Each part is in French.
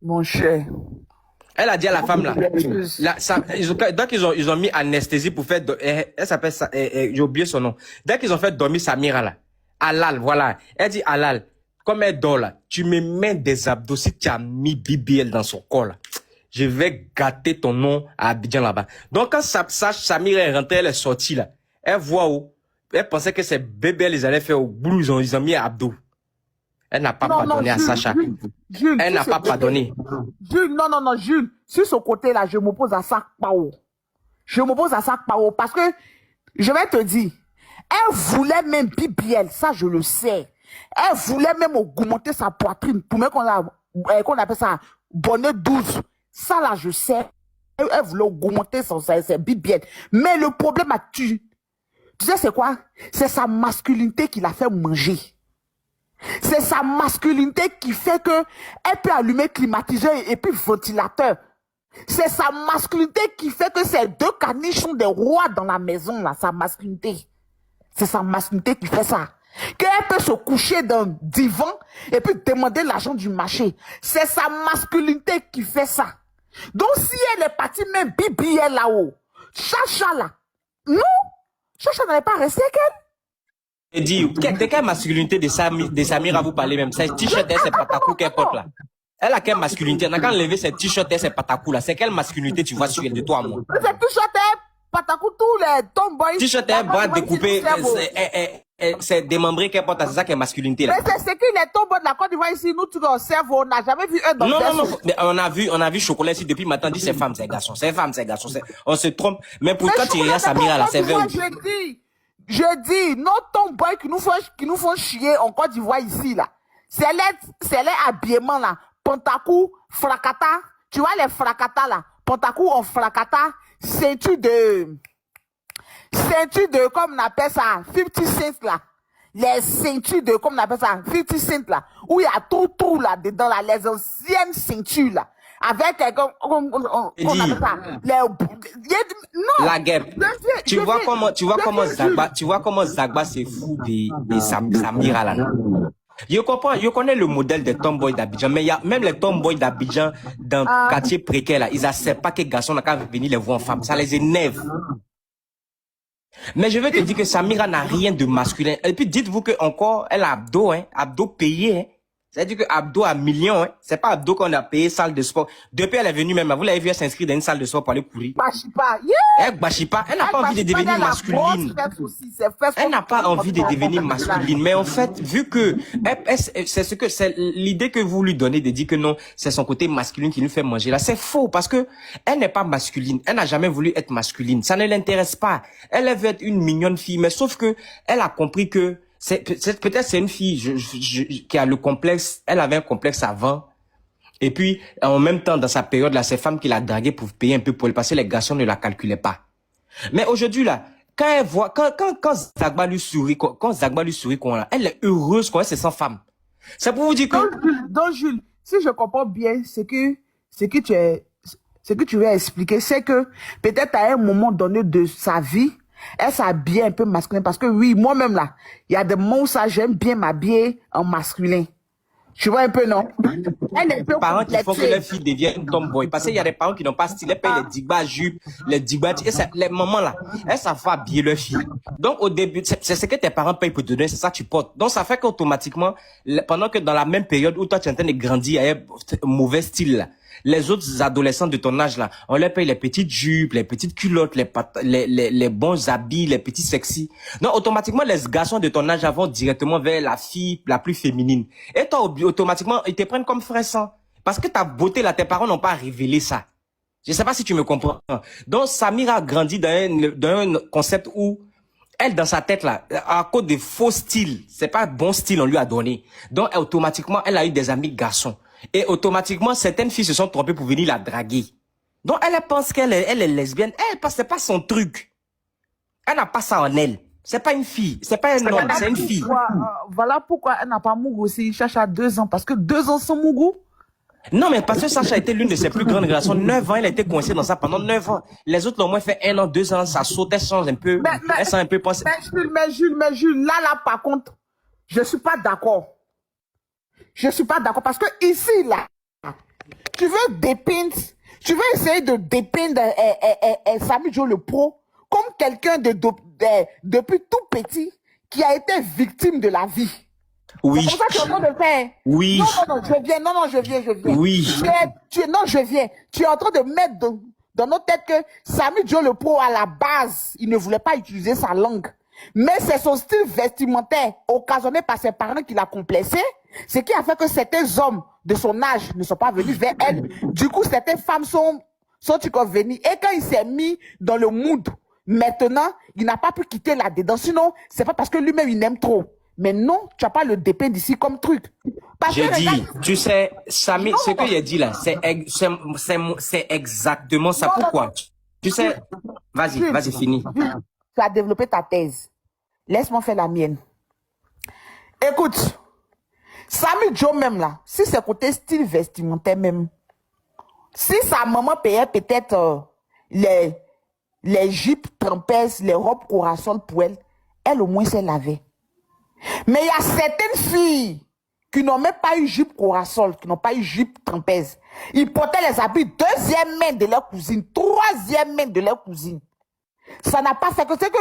Mon cher. Elle a dit à la femme là. Donc ils ont mis anesthésie pour faire. Elle s'appelle ça. J'ai oublié son nom. Dès qu'ils ont fait dormir Samira là. Halal, voilà. Elle dit Halal. Comme elle dort là, tu me mets des abdos. Si tu as mis BBL dans son corps là, je vais gâter ton nom à Abidjan là-bas. Donc quand Samira est rentrée, elle est sortie là. Elle voit où. Elle pensait que c'est BBL, ils allaient faire au boulot, ils ont mis abdos. Elle n'a pas pardonné à Sacha. Jules, elle n'a pas pardonné. Jules, non, Jules, sur ce côté-là, je m'oppose à ça, Pao. Je m'oppose à ça, Pao, parce que, je vais te dire, elle voulait même BBL, ça je le sais. Elle voulait même augmenter sa poitrine, pour même qu'on appelle ça bonnet 12. Ça là, je sais. Elle voulait augmenter ses BBL. Mais le problème tu sais c'est quoi? C'est sa masculinité qui l'a fait manger. C'est sa masculinité qui fait que elle peut allumer climatiseur et puis ventilateur. C'est sa masculinité qui fait que ces deux caniches sont des rois dans la maison, là, sa masculinité. C'est sa masculinité qui fait ça. Qu'elle peut se coucher dans le divan et puis demander l'argent du marché. C'est sa masculinité qui fait ça. Donc si elle est partie même BBL là-haut, Chacha là, non, Chacha n'allait pas rester qu'elle. Et dit, de quelle masculinité de Samira vous parlez même? C'est t-shirt et c'est patakou qu'elle porte là. Elle a quelle masculinité? On a quand enlevé ses t-shirts et ses patakou là. C'est quelle masculinité tu vois sur elle de toi, moi? C'est t-shirt et patakou, tous les tomboys. T-shirt et bras découpés, c'est démembré qu'elle porte, c'est ça qui est masculinité là. Mais c'est qui les tomboys de la Côte d'Ivoire ici, nous tu observes, on n'a jamais vu un dans non, mais on a vu Chocolat ici depuis maintenant, dit c'est femme, c'est garçon, c'est femme, c'est garçon, on se trompe. Mais pour quand tu regardes Samira là, c'est vrai. Je dis, nos tomboys qui nous font chier en Côte d'Ivoire ici, là. C'est les habillements, là. Pantakou, fracata. Tu vois les fracata, là. Pantakou en fracata. Ceinture de, comme on appelle ça, 50 cents, là. Les ceintures de, comme on appelle ça, 50 cents, là. Où il y a tout, là, dedans, là. Les anciennes ceintures, là. Avec, on appelle ça, non. La guêpe. Tu vois comment Zagba se fout de Samira là. Je comprends, je connais le modèle des tomboys d'Abidjan, mais il y a même les tomboys d'Abidjan dans le quartier précaire là, ils acceptent pas que les garçons n'ont qu'à venir les voir en femme, ça les énerve. Mais je veux te dire que Samira n'a rien de masculin. Et puis dites-vous que encore, elle a abdos, hein, abdos payés, hein. C'est-à-dire que Abdo a millions, hein. C'est pas Abdo qu'on a payé salle de sport. Depuis elle est venue même, vous l'avez vu, elle s'inscrit dans une salle de sport pour aller courir. Bachipa, yeah! Elle n'a pas envie de devenir masculine. Elle n'a pas envie de devenir masculine. Mais en fait, vu que, c'est l'idée que vous lui donnez de dire que non, c'est son côté masculin qui lui fait manger là. C'est faux parce que elle n'est pas masculine. Elle n'a jamais voulu être masculine. Ça ne l'intéresse pas. Elle veut être une mignonne fille, mais sauf que elle a compris que peut-être c'est une fille qui a le complexe, elle avait un complexe avant. Et puis, en même temps, dans sa période, là, c'est femme qui l'a draguée pour payer un peu pour elle, parce que les garçons ne la calculaient pas. Mais aujourd'hui, là, quand elle voit, quand Zagba lui sourit, elle est heureuse quand elle se sent femme. C'est pour vous dire que... Donc, Jules, si je comprends bien, ce que tu veux expliquer, c'est que peut-être à un moment donné de sa vie, elle s'habille un peu masculin. Parce que oui, moi-même là, il y a des moments où ça, j'aime bien m'habiller en masculin. Tu vois un peu, non? Elle est peu parents qui font que leur fille devienne tomboy. Parce qu'il y a des parents qui n'ont pas style. Elles payent les digba jupes, les digba... Et les mamans là, elles savent habiller leur fille. Donc au début, c'est ce que tes parents payent pour te donner, c'est ça que tu portes. Donc ça fait qu'automatiquement, pendant que dans la même période où toi tu es en train de grandir, il y a un mauvais style là. Les autres adolescents de ton âge là, on leur paye les petites jupes, les petites culottes, les bons habits, les petits sexy. Donc automatiquement les garçons de ton âge vont directement vers la fille la plus féminine. Et toi automatiquement ils te prennent comme frère sang. Parce que ta beauté là, tes parents n'ont pas révélé ça. Je sais pas si tu me comprends. Donc Samira a grandi dans un concept où elle dans sa tête là, à cause de faux styles, c'est pas bon style on lui a donné. Donc automatiquement elle a eu des amis garçons. Et automatiquement, certaines filles se sont trompées pour venir la draguer. Donc, elle pense qu'elle est lesbienne. Elle pense que c'est pas son truc. Elle n'a pas ça en elle. C'est pas une fille. C'est pas un homme, c'est une fille. Voilà pourquoi elle n'a pas Mougou aussi. Il cherche à 2 ans. Parce que 2 ans sans Mougou. Non, mais parce que Sacha a été l'une de ses plus grandes relations. 9 ans, elle a été coincée dans ça pendant 9 ans. Les autres l'ont moins fait 1 an, 2 ans. Ça saute, elle change un peu. Elle sent un peu pensée. Mais Jules, là, par contre, je suis pas d'accord. Je suis pas d'accord parce que ici, là, tu tu veux dépeindre, tu veux essayer de dépeindre Samy Joe le pro comme quelqu'un depuis tout petit qui a été victime de la vie. Oui. C'est pour ça que tu es en train de faire. Oui. Non, je viens. Non, je viens. Oui. Non, je viens. Tu es en train de mettre dans nos têtes que Samy Joe le pro, à la base, il ne voulait pas utiliser sa langue. Mais c'est son style vestimentaire occasionné par ses parents qui l'a complexé, ce qui a fait que certains hommes de son âge ne sont pas venus vers elle. Du coup, certaines femmes sont venues. Et quand il s'est mis dans le mood, maintenant, il n'a pas pu quitter là-dedans. Sinon, c'est pas parce que lui-même, il aime trop. Mais non, tu n'as pas le dépeindre d'ici comme truc. J'ai dit, tu sais, Samy, ce que j'ai dit là, c'est exactement ça. Pourquoi? Tu sais, vas-y, finis. Tu as développé ta thèse. Laisse-moi faire la mienne. Écoute, Samy Joe même là, si c'est côté style vestimentaire même, si sa maman payait peut-être les jupes trempaises, les robes corassol pour elle au moins s'est lavée. Mais il y a certaines filles qui n'ont même pas eu jupe corassol, qui n'ont pas eu jupe trempeuse. Ils portaient les habits deuxième main de leur cousine, troisième main de leur cousine. Ça n'a pas fait que c'est que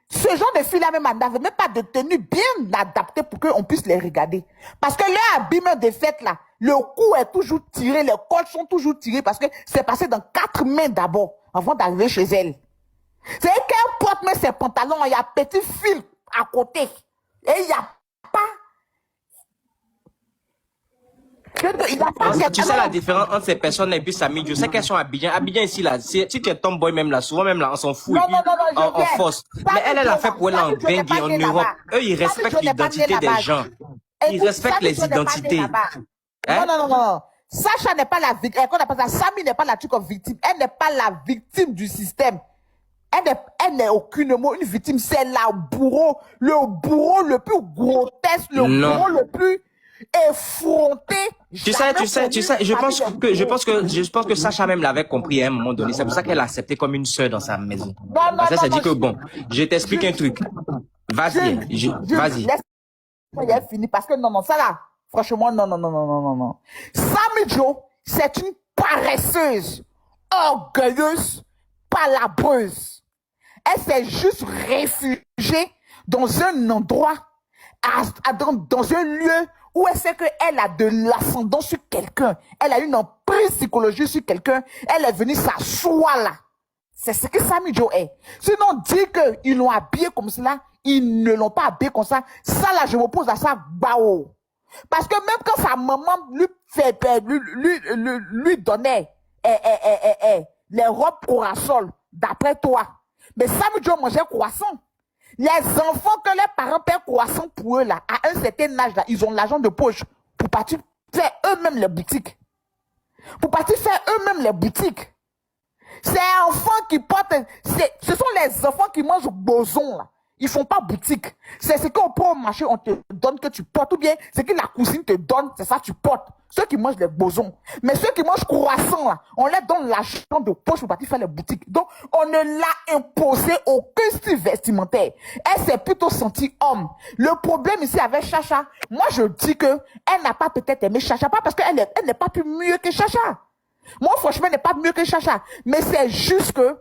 ce genre de filles-là même n'avaient même pas de tenue bien adaptée pour qu'on puisse les regarder. Parce que leur habillement de fête là, le cou est toujours tiré, les cols sont toujours tirés parce que c'est passé dans 4 mains d'abord avant d'arriver chez elle. C'est qu'elle porte même ses pantalons, il y a petit fil à côté. Et il n'y a pas... Tu sais la différence entre ces personnes et puis Samy, je sais qu'elles sont Abidjan. Abidjan ici, là, si tu es tomboy même là, souvent même là, on s'en fout. On force. Mais elle a fait pour elle en dingue en Europe. Eux, ils respectent l'identité des gens. Ils respectent les identités. Non. Sacha n'est pas la victime. Samy n'est pas la victime. Elle n'est pas la victime du système. Elle n'est aucunement une victime. C'est le bourreau le plus grotesque, bourreau le plus effronté. Tu sais, je pense que Sacha même l'avait compris à un moment donné. C'est pour ça qu'elle a accepté comme une sœur dans sa maison. Parce qu'elle s'est dit que bon, je t'explique un truc. Vas-y. Laisse-moi fini parce que non, ça là, franchement, non. Samy Joe, c'est une paresseuse, orgueilleuse, palabreuse. Elle s'est juste réfugiée dans un endroit, dans un lieu où elle sait qu'elle a de l'ascendant sur quelqu'un. Elle a une emprise psychologique sur quelqu'un. Elle est venue s'asseoir là. C'est ce que Samy Joe est. Sinon, dire qu'ils l'ont habillé comme cela, ils ne l'ont pas habillé comme ça. Ça là, je m'oppose à ça, bao. Parce que même quand sa maman lui donnait les robes corassol, d'après toi, mais Samy Joe mangeait croissant. Les enfants que les parents paient croissant pour eux, là, à un certain âge, là, ils ont l'argent de poche pour partir faire eux-mêmes les boutiques. Ces enfants qui portent, ce sont les enfants qui mangent boson, là. Ils font pas boutique. C'est ce qu'on prend au marché, on te donne que tu portes. Ou bien, ce que la cousine te donne, c'est ça que tu portes. Ceux qui mangent les bosons. Mais ceux qui mangent croissant, là, on leur donne l'argent de poche pour partir faire les boutiques. Donc, on ne l'a imposé aucun style vestimentaire. Elle s'est plutôt sentie homme. Le problème ici avec Chacha, moi je dis que elle n'a pas peut-être aimé Chacha, pas parce qu'elle n'est pas plus mieux que Chacha. Moi, franchement, elle n'est pas mieux que Chacha. Mais c'est juste que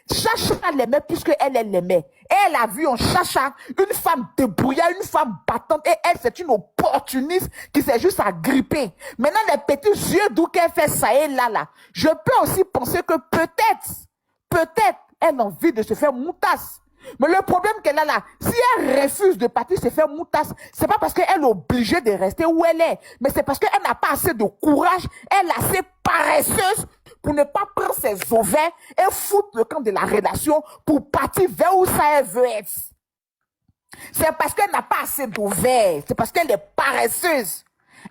Chacha l'aimait plus qu'elle l'aimait. Et elle a vu en Chacha une femme débrouillée, une femme battante. Et elle, c'est une opportuniste qui s'est juste agrippée. Maintenant, les petits yeux d'où qu'elle fait ça et là. Je peux aussi penser que peut-être, elle a envie de se faire moutasse. Mais le problème qu'elle a là, si elle refuse de partir se faire moutasse, c'est pas parce qu'elle est obligée de rester où elle est, mais c'est parce qu'elle n'a pas assez de courage, elle est assez paresseuse pour ne pas prendre ses ovaires et foutre le camp de la relation pour partir vers où ça elle veut être. C'est parce qu'elle n'a pas assez d'ovaires, c'est parce qu'elle est paresseuse.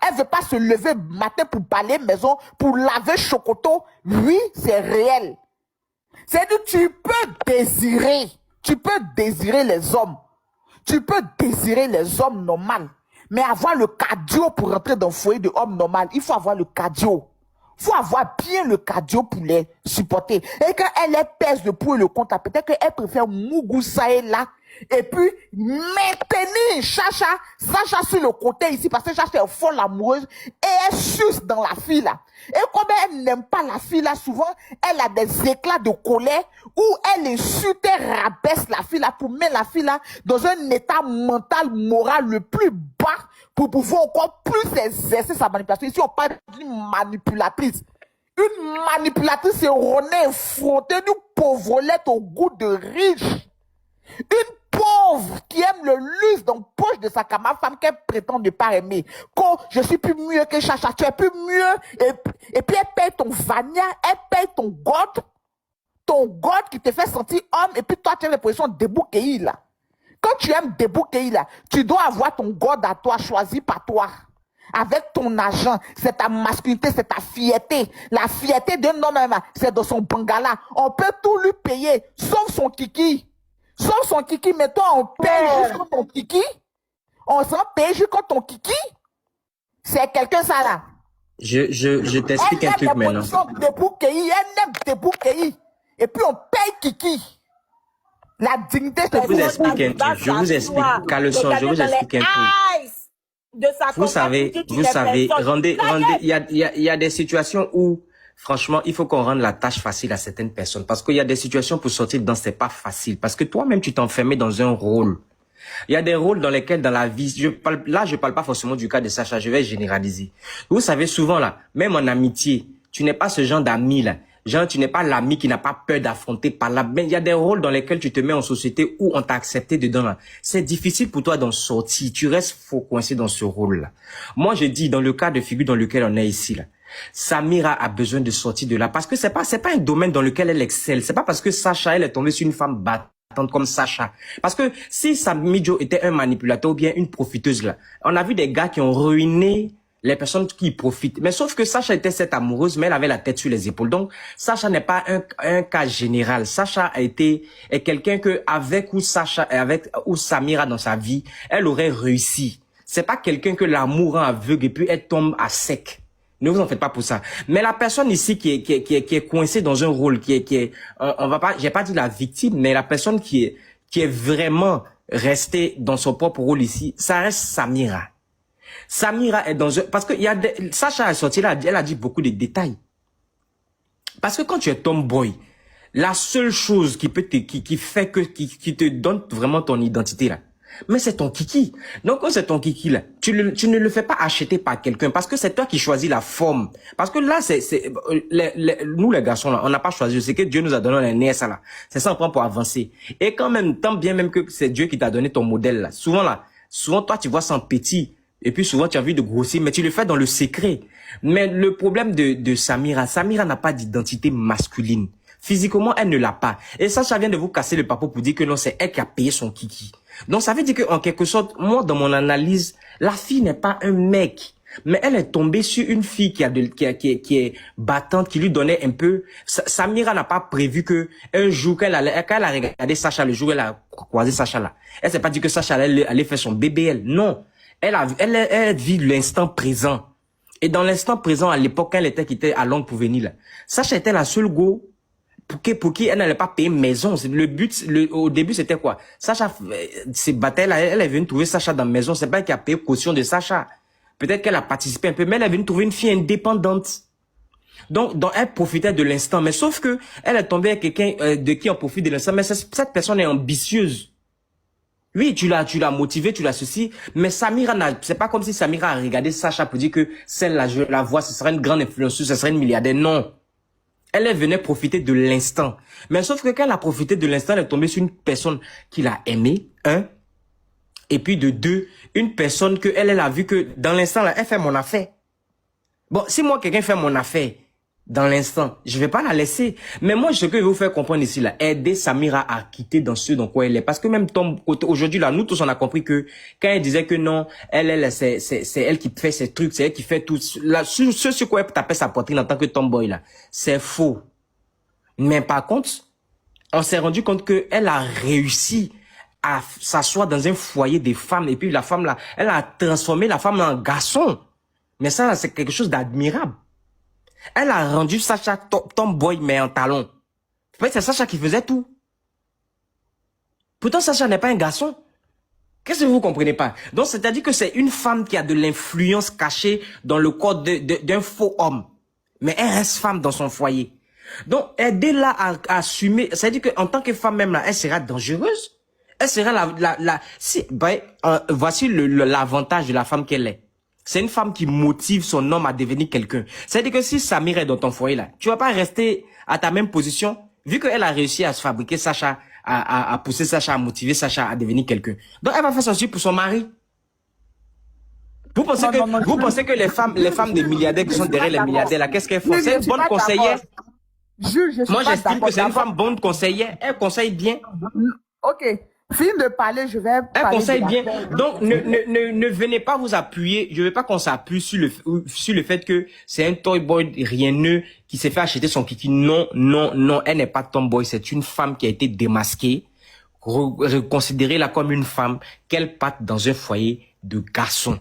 Elle veut pas se lever le matin pour balayer maison, pour laver chocoto. Oui, c'est réel. C'est-à-dire que tu peux désirer les hommes. Tu peux désirer les hommes normaux. Mais avoir le cardio pour rentrer dans le foyer de homme normal, il faut avoir le cardio. faut avoir bien le cardio pour les supporter. Et quand elle pèse le pour et le contre, peut-être qu'elle préfère Mugusa et là. Et puis, maintenir Sacha sur le côté ici, parce que Sacha est folle amoureuse, et elle suce dans la fille là. Et comme elle n'aime pas la fille là, souvent, elle a des éclats de colère, où elle insulte et rabaisse la fille là, pour mettre la fille là dans un état mental, moral le plus bas, pour pouvoir encore plus exercer sa manipulation. Ici, on parle d'une manipulatrice. Une manipulatrice erronée, frottée d'une pauvrelette au goût de riche. Une pauvre qui aime le luxe dans la poche de sa camarade femme qu'elle prétend ne pas aimer. Quand je suis plus mieux que Chacha, tu es plus mieux. Et puis elle paye ton Vania, elle paye ton God qui te fait sentir homme. Et puis toi, tu as l'impression de débouquer là. Quand tu aimes débouquer là, tu dois avoir ton God à toi, choisi par toi. Avec ton argent, c'est ta masculinité, c'est ta fierté. La fierté d'un homme, c'est dans son bangala. On peut tout lui payer, sauf son kiki. Sauf son kiki, mais toi, on paye jusqu'à ton kiki. On s'en paye jusqu'à ton kiki. C'est quelqu'un, ça, là. Je t'explique un truc maintenant. Elle aime débouquer. Et puis, on paye kiki. La dignité, je vous explique un truc. Je vous explique, Caleçon, je vous explique un truc. Vous savez, rendez, il y a des situations où, franchement, il faut qu'on rende la tâche facile à certaines personnes. Parce qu'il y a des situations pour sortir dedans, c'est pas facile. Parce que toi-même, tu t'enfermais dans un rôle. Il y a des rôles dans lesquels, dans la vie, je parle pas forcément du cas de Sacha, je vais généraliser. Vous savez, souvent, là, même en amitié, tu n'es pas ce genre d'ami, là. Genre, tu n'es pas l'ami qui n'a pas peur d'affronter par là. Mais il y a des rôles dans lesquels tu te mets en société où on t'a accepté dedans, là. C'est difficile pour toi d'en sortir. Tu restes faux coincé dans ce rôle-là. Moi, je dis, dans le cas de figure dans lequel on est ici, là, Samira a besoin de sortir de là. Parce que c'est pas un domaine dans lequel elle excelle. C'est pas parce que Sacha, elle est tombée sur une femme battante comme Sacha. Parce que si Samy Joe était un manipulateur ou bien une profiteuse, là, on a vu des gars qui ont ruiné les personnes qui profitent. Mais sauf que Sacha était cette amoureuse, mais elle avait la tête sur les épaules. Donc, Sacha n'est pas un cas général. Sacha est quelqu'un que, avec ou Samira dans sa vie, elle aurait réussi. C'est pas quelqu'un que l'amour rend aveugle et puis elle tombe à sec. Ne vous en faites pas pour ça. Mais la personne ici qui est coincée dans un rôle, j'ai pas dit la victime, mais la personne qui est vraiment restée dans son propre rôle ici, ça reste Samira. Samira est dans un... Parce que Sacha est sorti là, elle a dit beaucoup de détails. Parce que quand tu es tomboy, la seule chose qui te donne vraiment ton identité là, mais c'est ton kiki. Donc quand c'est ton kiki là, tu ne le fais pas acheter par quelqu'un parce que c'est toi qui choisis la forme. Parce que là, nous les garçons là, on n'a pas choisi. C'est que Dieu nous a donné un nez ça là. C'est ça on prend pour avancer. Et quand même, tant bien même que c'est Dieu qui t'a donné ton modèle là. Souvent toi tu vois ça en petit. Et puis souvent tu as envie de grossir, mais tu le fais dans le secret. Mais le problème de Samira n'a pas d'identité masculine. Physiquement, elle ne l'a pas. Et ça vient de vous casser le papo pour dire que non, c'est elle qui a payé son kiki. Donc ça veut dire qu'en quelque sorte, moi dans mon analyse, la fille n'est pas un mec. Mais elle est tombée sur une fille qui est battante, qui lui donnait un peu... Samira n'a pas prévu que un jour quand elle a regardé Sacha, le jour où elle a croisé Sacha là, elle s'est pas dit que Sacha allait faire son bébé, elle. Non. Elle vit l'instant présent. Et dans l'instant présent, à l'époque, elle était à Londres pour venir là. Sacha était la seule go pour qui elle n'allait pas payer maison. Le but, au début, c'était quoi? Sacha s'est battue, elle est venue trouver Sacha dans la maison. C'est pas elle qui a payé caution de Sacha. Peut-être qu'elle a participé un peu, mais elle est venue trouver une fille indépendante. Donc elle profitait de l'instant. Mais sauf que elle est tombée avec quelqu'un de qui on profite de l'instant. Mais cette personne est ambitieuse. Oui, tu l'as motivé, tu l'as ceci, mais Samira c'est pas comme si Samira a regardé Sacha pour dire que celle-là, je la vois, ce serait une grande influenceuse, ce serait une milliardaire. Non. Elle venait profiter de l'instant. Mais sauf que quand elle a profité de l'instant, elle est tombée sur une personne qu'il a aimée, et puis de deux, une personne que elle a vu que dans l'instant, là, elle fait mon affaire. Bon, si moi, quelqu'un fait mon affaire, dans l'instant, je vais pas la laisser. Mais moi, ce que je vais vous faire comprendre ici, là, aider Samira à quitter dans ce dans quoi elle est. Parce que même aujourd'hui, là, nous tous, on a compris que quand elle disait que non, c'est elle qui fait ces trucs, c'est elle qui fait tout. Là, ce sur quoi elle tapait sa poitrine en tant que tomboy, là, c'est faux. Mais par contre, on s'est rendu compte que elle a réussi à s'asseoir dans un foyer des femmes. Et puis la femme, là, elle a transformé la femme en garçon. Mais ça, là, c'est quelque chose d'admirable. Elle a rendu Sacha tomboy, mais en talon. C'est Sacha qui faisait tout. Pourtant, Sacha n'est pas un garçon. Qu'est-ce que vous comprenez pas? Donc, c'est-à-dire que c'est une femme qui a de l'influence cachée dans le corps d'un faux homme. Mais elle reste femme dans son foyer. Donc, aidez-la à assumer. C'est-à-dire qu'en tant que femme même, là, elle sera dangereuse. Elle sera voici l'avantage de la femme qu'elle est. C'est une femme qui motive son homme à devenir quelqu'un. C'est-à-dire que si Samira est dans ton foyer, là, tu vas pas rester à ta même position, vu qu'elle a réussi à se fabriquer Sacha, à pousser Sacha, à motiver Sacha à devenir quelqu'un. Donc, elle va faire son suite pour son mari. Vous pensez que les femmes des milliardaires qui sont derrière les milliardaires, là, qu'est-ce qu'elles font? C'est une bonne conseillère. Moi, j'estime que c'est une femme bonne conseillère. Elle conseille bien. Ok. Fini de parler, je vais parler. Elle conseille bien. Donc, ne venez pas vous appuyer. Je veux pas qu'on s'appuie sur le fait que c'est un toy boy rieneux qui s'est fait acheter son kiki. Non, non, non. Elle n'est pas tomboy. C'est une femme qui a été démasquée. Considérez-la comme une femme qu'elle parte dans un foyer de garçons.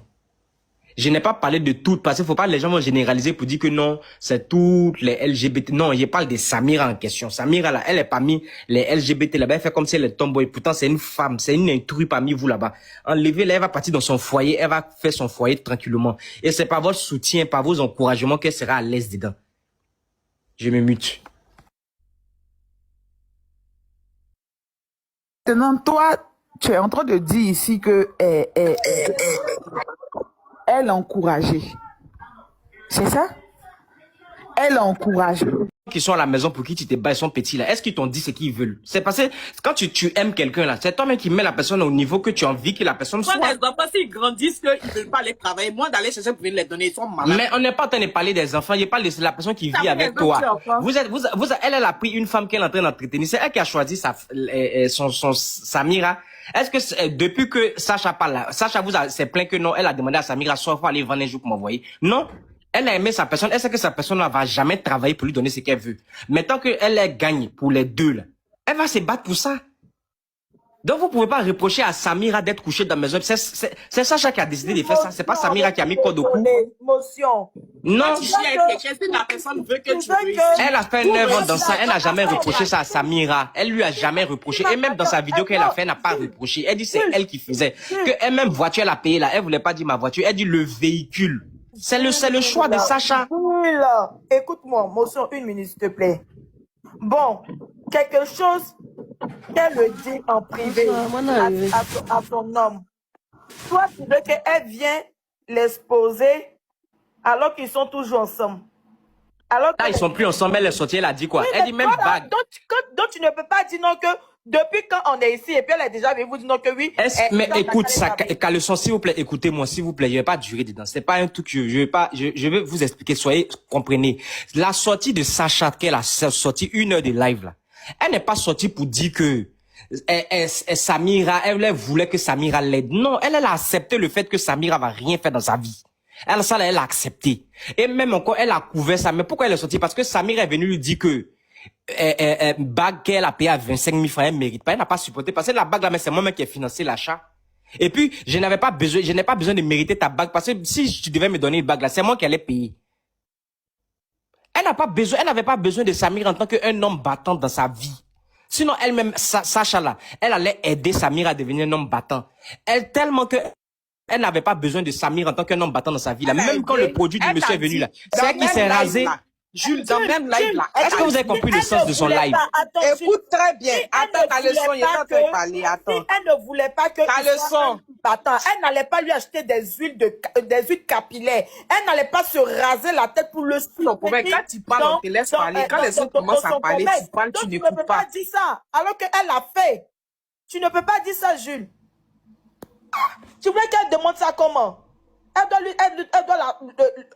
Je n'ai pas parlé de toutes, parce qu'il faut pas les gens vont généraliser pour dire que non, c'est toutes les LGBT. Non, je parle de Samira en question. Samira, là, elle est parmi les LGBT là-bas. Elle fait comme si elle est tomboy. Pourtant, c'est une femme, c'est une intruse parmi vous là-bas. Enlevez-la, elle va partir dans son foyer, elle va faire son foyer tranquillement. Et c'est par votre soutien, par vos encouragements qu'elle sera à l'aise dedans. Je me mute. Maintenant, toi, tu es en train de dire ici que elle a encouragé. C'est ça? Elle a encouragé. Qui sont à la maison pour qui tu te bats, ils sont petits là. Est-ce qu'ils t'ont dit ce qu'ils veulent? C'est parce que quand tu aimes quelqu'un là, c'est toi-même qui mets la personne au niveau que tu as envie que la personne soit. Moi, les enfants, s'ils grandissent, qu'ils ne veulent pas aller travailler, moi, d'aller chercher pour les donner, ils sont malades. Mais on n'est pas en train de parler des enfants, il parle de la personne qui vit avec toi. Elle a pris une femme qu'elle est en train d'entretenir. C'est elle qui a choisi Samira. Est-ce que depuis que Sacha parle là, Sacha s'est plaint que non, elle a demandé à Samira soit faut aller vendre un jour pour m'envoyer. Non. Elle a aimé sa personne, elle sait que sa personne ne va jamais travailler pour lui donner ce qu'elle veut. Mais tant qu'elle gagne pour les deux, là, elle va se battre pour ça. Donc vous pouvez pas reprocher à Samira d'être couchée dans la maison. C'est Sacha qui a décidé de faire ça. C'est pas Samira qui a mis code au cou. Non. Si la personne veut que tu réussisses. Elle a fait 9 ans dans ça. Elle n'a jamais reproché ça à Samira. Elle lui a jamais reproché. Et même dans sa vidéo qu'elle a fait, elle n'a pas reproché. Elle dit c'est elle qui faisait. Que elle-même voiture, elle a payé là. Elle voulait pas dire ma voiture. Elle dit le véhicule. C'est le choix de Sacha. Écoute-moi, motion, une minute, s'il te plaît. Bon, quelque chose qu'elle le dit en privé à son homme. Toi, tu veux qu'elle vienne l'exposer alors qu'ils sont toujours ensemble. Là, ils sont plus ensemble, elle est sortie, elle a dit quoi? Oui, Elle dit même voilà, vague. donc tu ne peux pas dire non que depuis quand on est ici et puis elle est déjà avec vous, dis non que oui. Mais écoute, ça, Caleçon, s'il vous plaît, écoutez-moi, s'il vous plaît, je vais pas durer dedans. C'est pas un truc que je vais vous expliquer, comprenez. La sortie de Sacha, qu'elle a sorti 1 heure de live, là. Elle n'est pas sortie pour dire que, Samira, elle voulait que Samira l'aide. Non, elle a accepté le fait que Samira va rien faire dans sa vie. Elle a accepté. Et même encore, elle a couvert ça. Mais pourquoi elle est sortie? Parce que Samira est venue lui dire que, bague qu'elle a payé à 25 000 francs, elle mérite pas. Elle n'a pas supporté. Parce que la bague là, mais c'est moi-même qui ai financé l'achat. Et puis, je n'ai pas besoin de mériter ta bague. Parce que si tu devais me donner une bague là, c'est moi qui allais payer. Elle n'avait pas besoin de Samira en tant qu'un homme battant dans sa vie. Sinon, elle-même, Sacha là, elle allait aider Samira à devenir un homme battant. Tellement que, elle n'avait pas besoin de Samira en tant qu'un homme battant dans sa vie là. Même quand le produit du monsieur est venu là, c'est elle qui s'est rasée. Jules, dans le même live là. Est-ce que vous avez compris le sens de son live? Écoute très bien. Attends, ta leçon, il est en train de parler. Attends. Si elle ne voulait pas que ta leçon. Elle n'allait pas lui acheter des huiles capillaires. Elle n'allait pas se raser la tête pour le non, quand tu parles, on te laisse parler. Quand les autres commencent à parler, tu parles, tu n'écoutes pas. Tu ne peux pas dire ça. Alors qu'elle l'a fait. Tu ne peux pas dire ça, Jules. Tu voulais qu'elle demande ça comment? Elle doit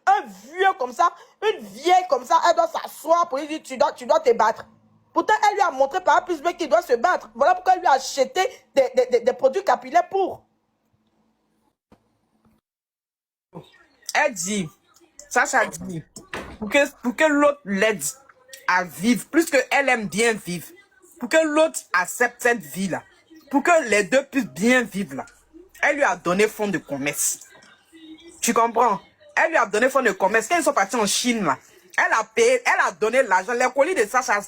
un vieux comme ça, une vieille comme ça, elle doit s'asseoir pour lui dire tu dois te battre. Pourtant, elle lui a montré par A plus B qu'il doit se battre. Voilà pourquoi elle lui a acheté des produits capillaires pour. Elle dit, Sacha dit, pour que l'autre l'aide à vivre, plus qu'elle aime bien vivre, pour que l'autre accepte cette vie-là, pour que les deux puissent bien vivre là, elle lui a donné fonds de commerce. Tu comprends? Elle lui a donné fonds de commerce. Quand ils sont partis en Chine, là, Elle a payé, elle a donné l'argent. Les colis de Sacha,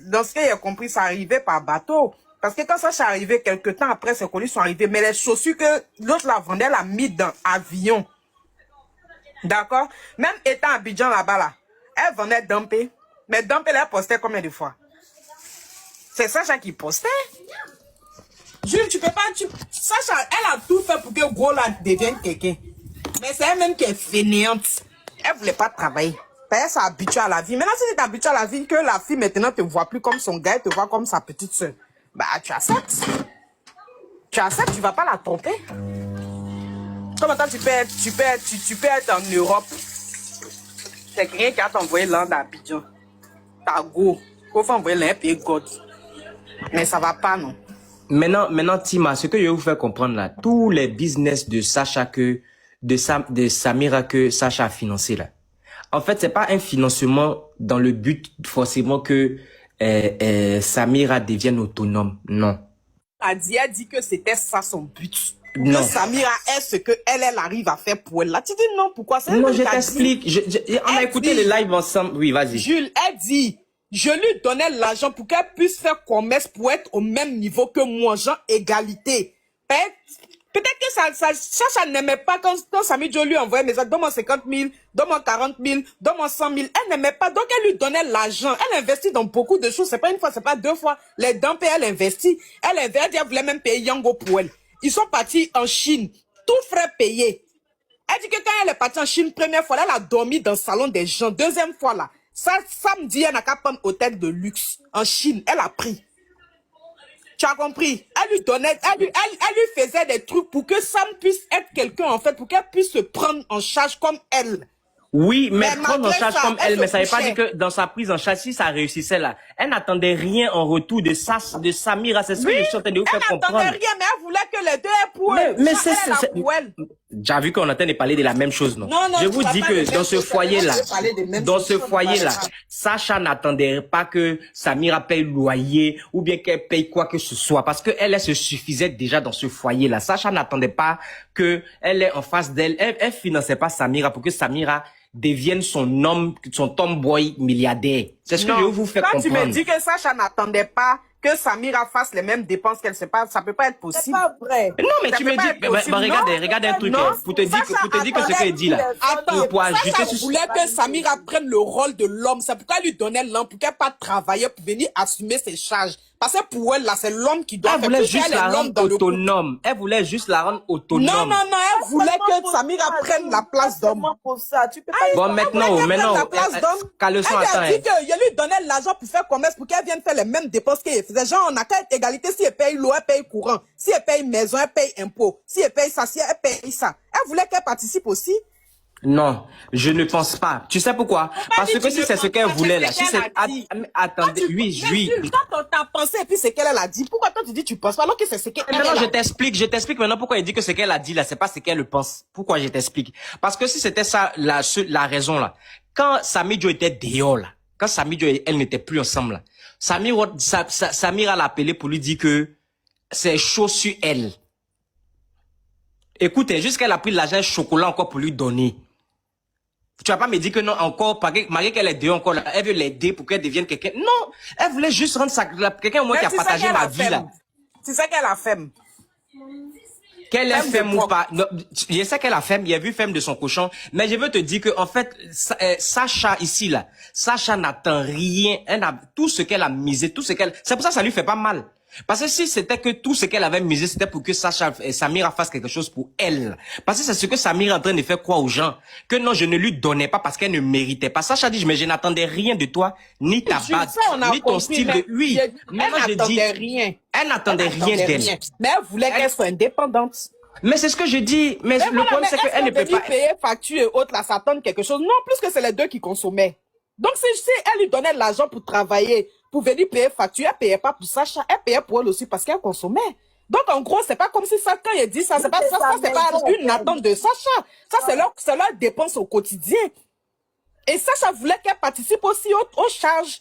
dans ce qu'il a compris, ça arrivait par bateau. Parce que quand Sacha est arrivé, quelques temps après, ses colis sont arrivés. Mais les chaussures que l'autre la vendait, elle a mis dans avion. D'accord? Même étant à Abidjan là-bas, là, elle vendait Dumpé. Mais Dumpé, elle postait combien de fois? C'est Sacha qui postait. Jules, tu peux pas... Sacha, elle a tout fait pour que Gola devienne quelqu'un. Mais c'est elle-même qui est fainéante. Elle voulait pas travailler. Elle s'est habituée à la vie. Maintenant, si tu es habituée à la vie, que la fille maintenant te voit plus comme son gars, elle te voit comme sa petite soeur. Bah, tu acceptes. Tu acceptes, tu vas pas la tromper. Comme toi, tu peux être en Europe. C'est quelqu'un qui a t'envoyé l'an d'Abidjan. T'as go. Faut envoyer l'un et God. Mais ça va pas, non. Maintenant, Tima, ce que je vais vous faire comprendre là, tous les business de Sacha de Samira que Sacha a financé là. En fait, c'est pas un financement dans le but forcément que Samira devienne autonome. Non. Elle dit que c'était ça son but. Non. Que Samira est ce que elle arrive à faire pour elle. Là, tu dis non, pourquoi c'est non, je t'explique. On a écouté le live ensemble. Oui, vas-y. Jules, elle dit, je lui donnais l'argent pour qu'elle puisse faire commerce pour être au même niveau que moi, genre égalité. Peut-être que Sacha n'aimait pas quand Samy Joe lui envoyait mes autres, donne-moi 50 000, donne-moi 40 000, donne-moi 100 000. Elle n'aimait pas, donc elle lui donnait l'argent. Elle investit dans beaucoup de choses. C'est pas une fois, c'est pas deux fois. Les Dumpé, elle investit. Elle voulait même payer Yango pour elle. Ils sont partis en Chine, tout frais payé. Elle dit que quand elle est partie en Chine, première fois, là, elle a dormi dans le salon des gens. Deuxième fois, là, samedi, elle n'a qu'à prendre hôtel de luxe. En Chine, elle a pris. Tu as compris? Elle lui donnait, elle lui faisait des trucs pour que Sam puisse être quelqu'un, en fait, pour qu'elle puisse se prendre en charge comme elle. Oui, mais prendre en malgré charge ça, comme elle, mais ça veut pas couchait. dire que dans sa prise en charge, si ça réussissait là, elle n'attendait rien en retour de Samira. C'est ce que je suis en train de vous faire Elle comprendre. n'attendait rien, mais elle voulait que les deux aient pour elle. Mais Genre, elle a pour elle. J'ai vu qu'on est en train de parler de la même chose, non? Non, Je tu vous vas dis pas que les dans mêmes ce choses, foyer-là, on va parler des mêmes dans choses, ce on va foyer-là, parler. Sacha n'attendait pas que Samira paye le loyer ou bien qu'elle paye quoi que ce soit parce que elle se suffisait déjà dans ce foyer-là. Sacha n'attendait pas que elle est en face d'elle. Elle finançait pas Samira pour que Samira devienne son tomboy milliardaire. C'est ce que je veux vous faire Quand comprendre. tu me dis que Sacha n'attendait pas que Samira fasse les mêmes dépenses qu'elle sait pas, ça peut pas être C'est possible. pas vrai. Non, mais Ça tu peut me pas dis, être possible, regarde un truc, non. hein, pour te dire que ce qu'elle dit là. Attends, Pour ajuster Sacha sur- voulait que Samira prenne le rôle de l'homme. C'est pourquoi elle lui donnait l'homme, pour qu'elle pas travailler, pour venir assumer ses charges. Parce que pour elle, là, c'est l'homme qui doit Elle faire. voulait Puisque juste elle est la l'homme rendre dans le couple. autonome. Elle voulait juste la rendre autonome. Non, elle voulait que Samira prenne la place d'homme. Pour ça, tu peux pas. Bon, maintenant, La place d'homme. Caleçon, Elle attends, a dit qu'il lui donnait l'argent pour faire commerce, pour qu'elle vienne faire les mêmes dépenses qu'elle faisait. Genre, on a qu'à être égalité. Si elle paye l'eau, elle paye courant. Si elle paye maison, elle paye impôt. Si elle paye ça, si elle paye ça. Elle voulait qu'elle participe aussi. Non, je ne pense pas. Tu sais pourquoi? Parce que si c'est ce qu'elle voulait là, si c'est... Attendez, oui. Quand t'as pensé et puis c'est qu'elle a dit, pourquoi toi tu dis tu penses pas alors que c'est ce qu'elle a Maintenant, dit? je t'explique maintenant pourquoi il dit que ce qu'elle a dit là, c'est pas ce qu'elle pense. Pourquoi je t'explique? Parce que si c'était ça, la raison là, quand Samy Joe était dehors là, quand Samy Joe et elle n'étaient plus ensemble là, Samira l'a appelé pour lui dire que c'est chaud sur elle. Écoutez, jusqu'elle a pris l'argent chocolat encore pour lui donner. Tu vas pas me dire que non, encore, malgré qu'elle est dehors encore là, elle veut l'aider pour qu'elle devienne quelqu'un. Non, elle voulait juste rendre ça, quelqu'un au moins qui a partagé ma vie là. Tu sais qu'elle a fait. Qu'elle est Femme de femme ou propre. pas. Non, je sais qu'elle a femme, il a vu femme de son cochon, mais je veux te dire que en fait, Sacha ici là, Sacha n'attend rien, tout ce qu'elle a misé, tout ce qu'elle, c'est pour ça que ça lui fait pas mal. Parce que si c'était que tout ce qu'elle avait misé, c'était pour que Samira fasse quelque chose pour elle. Parce que c'est ce que Samira est en train de faire croire aux gens. Que non, je ne lui donnais pas parce qu'elle ne méritait pas. Sacha dit, mais je n'attendais rien de toi, ni ta Je bague, sais, on a ni ton compris, style mais de... Oui, elle maintenant je dis... n'attendait rien. Elle n'attendait rien d'elle. Mais elle voulait qu'elle soit indépendante. Mais c'est ce que je dis. Mais Mais le voilà, problème, mais c'est qu'elle ne peut pas... payer facture et autres, là, s'attendre quelque chose. Non, plus que c'est les deux qui consommaient. Donc, si elle lui donnait de l'argent pour travailler, pour venir payer facture, elle payait pas pour Sacha, elle payait pour elle aussi parce qu'elle consommait. Donc, en gros, c'est pas comme si ça, quand il dit ça, c'est pas ça, c'est pas une attente de Sacha. Ça, c'est leur dépense au quotidien. Et Sacha voulait qu'elle participe aussi aux charges.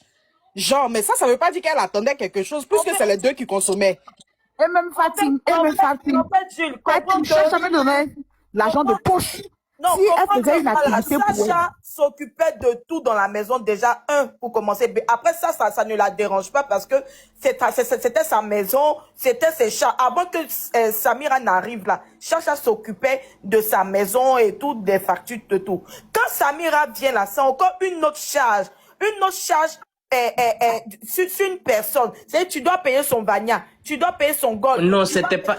Genre, mais ça veut pas dire qu'elle attendait quelque chose, puisque c'est les deux qui consommaient. Et même Fatim, En fait, Jules, comprends que Sacha me donnait l'argent de poche. Non, Si elle comprends faisait une que voilà, activité pour elle, Sacha s'occupait de tout dans la maison déjà, pour commencer. Mais après ça ne la dérange pas parce que c'était sa maison, c'était ses chats. Avant que Samira n'arrive là, Sacha s'occupait de sa maison et tout, des factures, de tout. Quand Samira vient là, c'est encore une autre charge. Une autre charge sur une personne. C'est-à-dire, tu dois payer son bagna, tu dois payer son gold. Non, c'était pas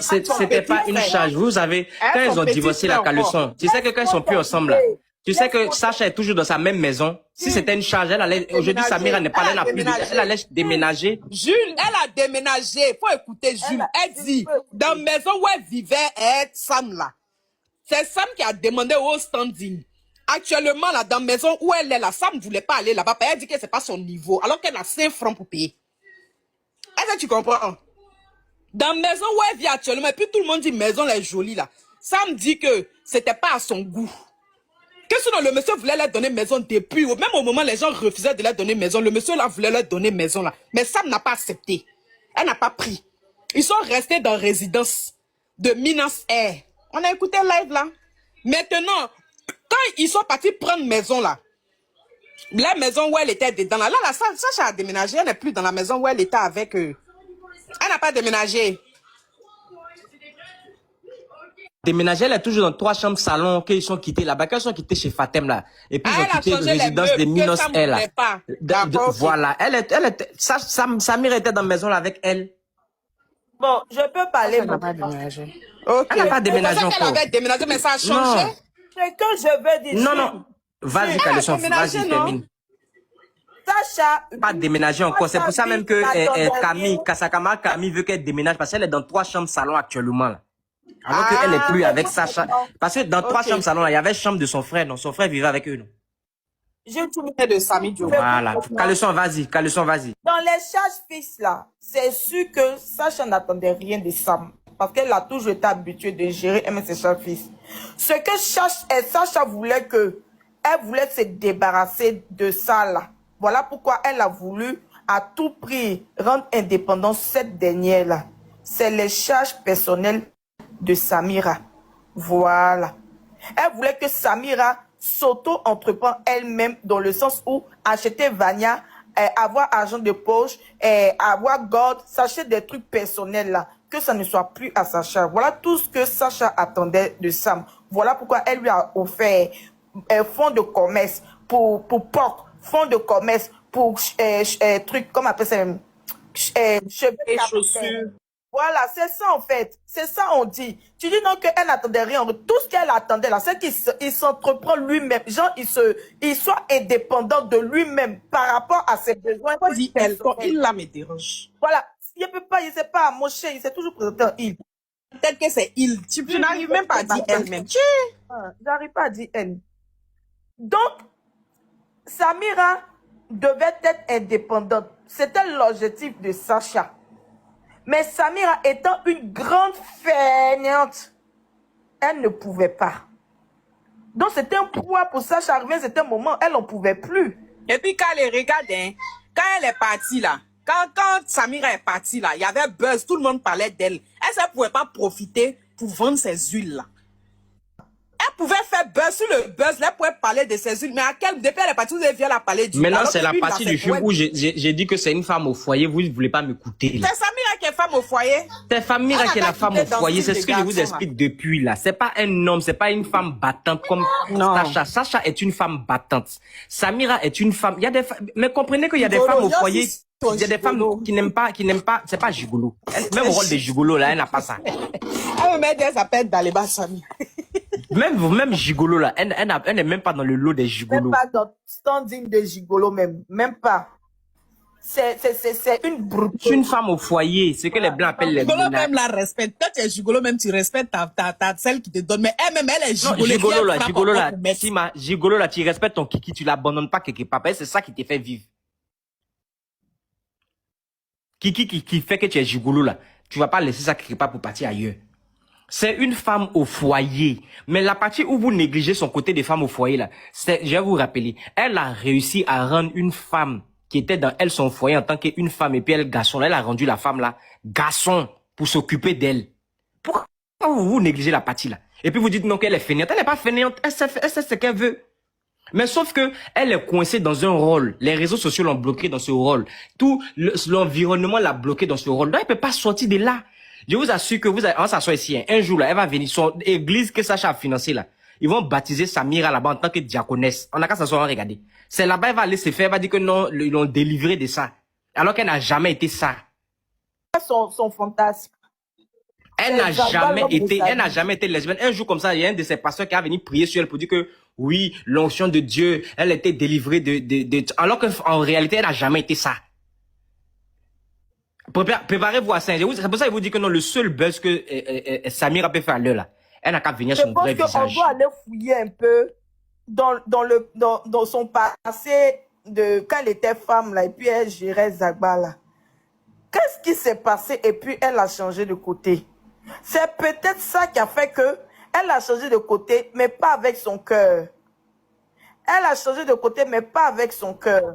une charge. Vous savez, quand ils ont divorcé la caleçon, tu sais que quand ils sont plus ensemble là, tu sais que Sacha est toujours dans sa même maison. Si c'était une charge, elle allait, aujourd'hui, Samira n'est pas là, elle allait déménager. Jules, elle a déménagé. Faut écouter Jules. Elle dit, dans la maison où elle vivait, Sam là. C'est Sam qui a demandé au standing. Actuellement, là, dans la maison où elle est là, Sam ne voulait pas aller là-bas. Elle dit que c'est pas son niveau, alors qu'elle a 5 francs pour payer. Est-ce que tu comprends? Dans la maison où elle vit actuellement, et puis tout le monde dit maison elle est jolie là. Sam dit que c'était pas à son goût. Que sinon le monsieur voulait leur donner maison depuis, même au moment où les gens refusaient de leur donner maison, le monsieur là voulait leur donner maison là. Mais Sam n'a pas accepté. Elle n'a pas pris. Ils sont restés dans résidence de Minas Air. On a écouté live là. Maintenant, quand ils sont partis prendre maison là, la maison où elle était dedans là, Sacha a déménagé, elle n'est plus dans la maison où elle était avec eux. Elle n'a pas déménagé. Déménager, elle est toujours dans 3 chambres salon qu'ils sont quittés là-bas. Quand ils sont quittés chez Fatem là, et puis ils ont quitté la résidence de Minos elle là. Voilà, Samira était dans la maison là avec elle. Bon, je peux parler. Elle n'a pas déménagé. Okay. Elle n'a pas déménagé encore. Elle avait déménagé, mais ça a changé. Non. Ce que je veux dire. Non. Vas-y, Caleçon, vas-y, termine. Sacha. Pas déménager encore. C'est pour ça même que Camille veut qu'elle déménage parce qu'elle est dans 3 chambres salon actuellement là. Alors qu'elle n'est plus avec Sacha. Parce que dans 3 chambres salon là, il y avait chambre de son frère. Non, son frère vivait avec eux. Non. J'ai tout mis de Samy Diop. Voilà. Caleçon, vas-y. Dans les charges fixes là, c'est sûr que Sacha n'attendait rien de Sam. Parce qu'elle a toujours été habituée de gérer ses charges fixes. Ce que Sacha voulait elle voulait se débarrasser de ça là. Voilà pourquoi elle a voulu à tout prix rendre indépendante cette dernière là. C'est les charges personnelles de Samira. Voilà. Elle voulait que Samira s'auto-entreprend elle-même dans le sens où acheter Vania, avoir argent de poche, avoir God, s'acheter des trucs personnels là, que ça ne soit plus à sa charge. Voilà tout ce que Sacha attendait de Sam. Voilà pourquoi elle lui a offert fonds de commerce pour porc, fonds de commerce pour trucs, comme on appelle ça, cheveux et chaussures. Voilà, c'est ça en fait. C'est ça on dit. Tu dis donc qu'elle n'attendait rien. Tout ce qu'elle attendait là, c'est qu'il s'entreprend lui-même. Genre, il soit indépendant de lui-même par rapport à ses besoins. Dit elle, quand il là me dérange. Voilà. Il ne peut pas, il ne sait pas mon cher, il s'est toujours présenté en il. Peut-être que c'est il. Tu n'arrives même pas à dire elle-même. J'arrive pas à dire elle. Donc, Samira devait être indépendante. C'était l'objectif de Sacha. Mais Samira étant une grande feignante, elle ne pouvait pas. Donc c'était un poids pour Sacha. Arrivé à un moment, elle n'en pouvait plus. Et puis quand elle regarde, quand elle est partie là, quand Samira est partie là, il y avait buzz, tout le monde parlait d'elle. Elle ne pouvait pas profiter pour vendre ses huiles là. Elle pouvait faire buzz sur le buzz, elle pouvait parler de ses huiles, mais depuis elle est partie, vous avez vu la parler du maintenant, c'est la partie du film où j'ai dit que c'est une femme au foyer, vous ne voulez pas m'écouter. C'est Samira qui est femme au foyer. C'est Samira qui est la femme au foyer, c'est ce que je vous explique depuis là. C'est pas un homme, c'est pas une femme battante comme Sacha. Sacha est une femme battante. Samira est une femme, il y a des femmes, mais comprenez qu'il y a des femmes au foyer, il y a des femmes qui n'aiment pas, c'est pas gigolo. Même au rôle de gigolo là, elle n'a pas ça. Elle s'appelle Daleba Samira. Même gigolo là, elle n'est même pas dans le lot des gigolos. Même pas dans standing de gigolo même pas. C'est une brute. C'est une femme au foyer, c'est que les blancs appellent les gigolo même la respecte. Toi tu es gigolo même tu respectes ta celle qui te donne, mais elle-même elle est gigolo. Gigolo là, tu respectes ton kiki, tu l'abandonnes pas quelque part. C'est ça qui te fait vivre. Kiki qui fait que tu es gigolo là, tu vas pas laisser ça quelque part pour partir ailleurs. C'est une femme au foyer. Mais la partie où vous négligez son côté des femmes au foyer, là, je vais vous rappeler, elle a réussi à rendre une femme qui était dans elle son foyer en tant qu'une femme et puis elle garçon. Elle a rendu la femme là, garçon, pour s'occuper d'elle. Pourquoi vous négligez la partie là? Et puis vous dites non qu'elle est fainéante. Elle n'est pas fainéante, elle sait ce qu'elle veut. Mais sauf que elle est coincée dans un rôle. Les réseaux sociaux l'ont bloquée dans ce rôle. Tout l'environnement l'a bloquée dans ce rôle. Donc elle peut pas sortir de là. Je vous assure que on s'assoit ici. Un jour là, elle va venir. Son église que Sacha a financée là, ils vont baptiser Samira là-bas en tant que diaconesse. On a qu'à s'asseoir, regarder. C'est là-bas, elle va aller se faire, elle va dire que non, ils l'ont délivré de ça. Alors qu'elle n'a jamais été ça. Son fantasme. Elle n'a jamais été lesbienne. Un jour comme ça, il y a un de ses pasteurs qui a venu prier sur elle pour dire que oui, l'onction de Dieu, elle était délivrée alors qu'en réalité, elle n'a jamais été ça. Préparez-vous à ça. C'est pour ça qu'il vous dit que non, le seul buzz que Samira peut faire à l'heure là, elle n'a qu'à venir son vrai visage. Je pense qu'on doit aller fouiller un peu dans son passé de quand elle était femme là, et puis elle gérait Zagba là. Qu'est-ce qui s'est passé et puis elle a changé de côté? C'est peut-être ça qui a fait que elle a changé de côté, mais pas avec son cœur. Elle a changé de côté, mais pas avec son cœur.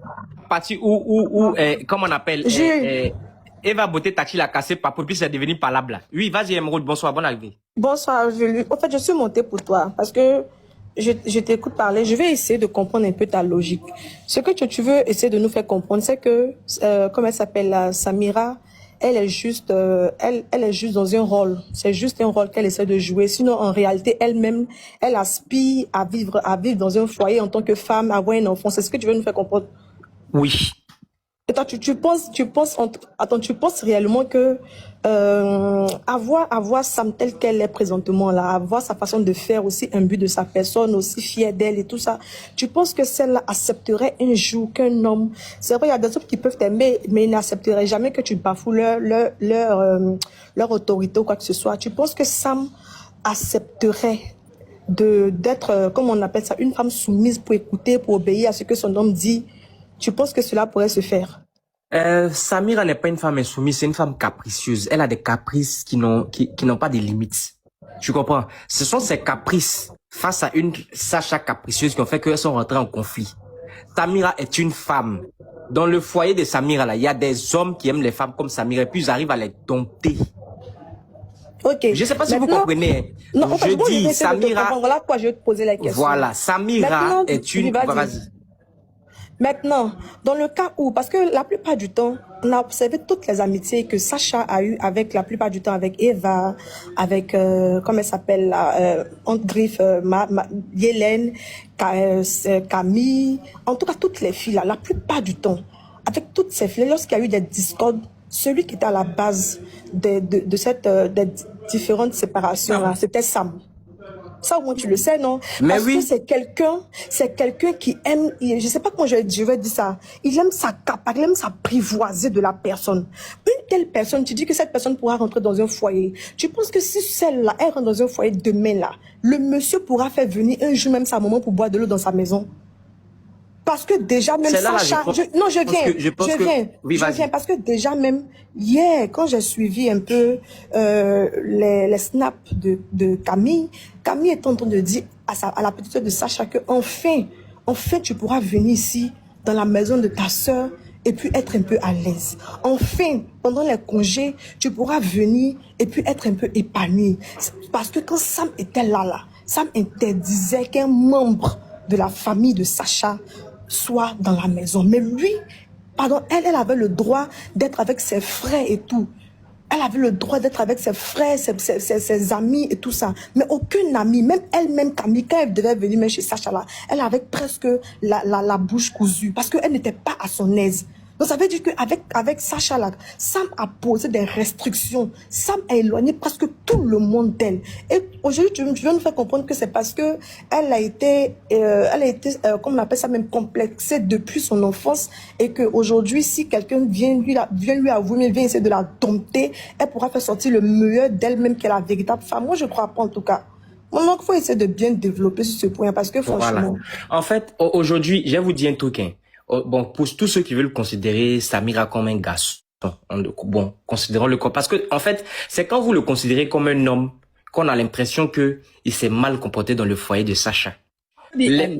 Partie où comment on appelle Eva Beauté Tachi l'a cassé par puis c'est devenu parlable là. Oui, vas-y Emeraude, bonsoir, bonne arrivée. Bonsoir, en fait, je suis montée pour toi parce que je t'écoute parler. Je vais essayer de comprendre un peu ta logique. Ce que tu veux essayer de nous faire comprendre, c'est que, comme elle s'appelle, Samira, elle est juste dans un rôle. C'est juste un rôle qu'elle essaie de jouer. Sinon, en réalité, elle-même, elle aspire à vivre dans un foyer en tant que femme, avoir un enfant. C'est ce que tu veux nous faire comprendre? Oui. Et toi, tu penses réellement que avoir Sam telle qu'elle est présentement là, avoir sa façon de faire aussi un but de sa personne, aussi fière d'elle et tout ça, tu penses que celle-là accepterait un jour qu'un homme, c'est vrai, il y a des hommes qui peuvent t'aimer, mais ils n'accepteraient jamais que tu bafoues leur autorité ou quoi que ce soit. Tu penses que Sam accepterait d'être, comme on appelle ça, une femme soumise pour écouter, pour obéir à ce que son homme dit? Tu penses que cela pourrait se faire? Samira n'est pas une femme insoumise, c'est une femme capricieuse. Elle a des caprices qui n'ont pas de limites. Tu comprends? Ce sont ces caprices face à une Sacha capricieuse qui ont fait qu'elles sont rentrées en conflit. Samira est une femme. Dans le foyer de Samira, là, il y a des hommes qui aiment les femmes comme Samira et puis ils arrivent à les dompter. Ok. Je ne sais pas si vous comprenez. Non, en fait, je dis Samira. Voilà quoi je vais te poser la question. Voilà, Samira est une. Vas-y. Maintenant, dans le cas où, parce que la plupart du temps, on a observé toutes les amitiés que Sacha a eues avec, la plupart du temps, avec Eva, avec, comment elle s'appelle, Andrif, Yélène, Camille, en tout cas toutes les filles là, la plupart du temps, avec toutes ces filles, lorsqu'il y a eu des discordes, celui qui était à la base des différentes séparations là, c'était Sam. Ça, au moins, tu le sais, non? Mais parce oui. que c'est quelqu'un qui aime, je sais pas comment je vais dire ça, il aime s'accaparer, il aime s'apprivoiser de la personne. Une telle personne, tu dis que cette personne pourra rentrer dans un foyer. Tu penses que si celle-là, elle rentre dans un foyer demain, là, le monsieur pourra faire venir un jour même sa maman pour boire de l'eau dans sa maison? Parce que déjà même Sacha, je viens parce que déjà même hier quand j'ai suivi un peu les snaps de Camille est en train de dire à la petite sœur de Sacha que enfin tu pourras venir ici dans la maison de ta sœur et puis être un peu à l'aise. Enfin, pendant les congés, tu pourras venir et puis être un peu épanoui. Parce que quand Sam était là, Sam interdisait qu'un membre de la famille de Sacha soit dans la maison. Mais lui, elle avait le droit d'être avec ses frères et tout. Elle avait le droit d'être avec ses frères, ses amis et tout ça. Mais aucun ami, même elle-même, Camille, quand elle devait venir même chez Sacha là, elle avait presque la bouche cousue parce qu'elle n'était pas à son aise. Donc ça veut dire qu'avec Sacha là, Sam a posé des restrictions. Sam a éloigné presque tout le monde d'elle. Et aujourd'hui, tu viens nous faire comprendre que c'est parce que elle a été, comme on appelle ça même, complexée depuis son enfance et qu'aujourd'hui, si quelqu'un vient lui avouer, vient essayer de la dompter, elle pourra faire sortir le meilleur d'elle-même qu'elle est la véritable femme. Moi, je crois pas en tout cas. Donc, il faut essayer de bien développer sur ce point parce que franchement... Voilà. En fait, aujourd'hui, je vais vous dire un truc, hein. Bon, pour tous ceux qui veulent considérer Samira comme un garçon, bon, considérons-le comme, parce que, en fait, c'est quand vous le considérez comme un homme qu'on a l'impression que il s'est mal comporté dans le foyer de Sacha. Elle.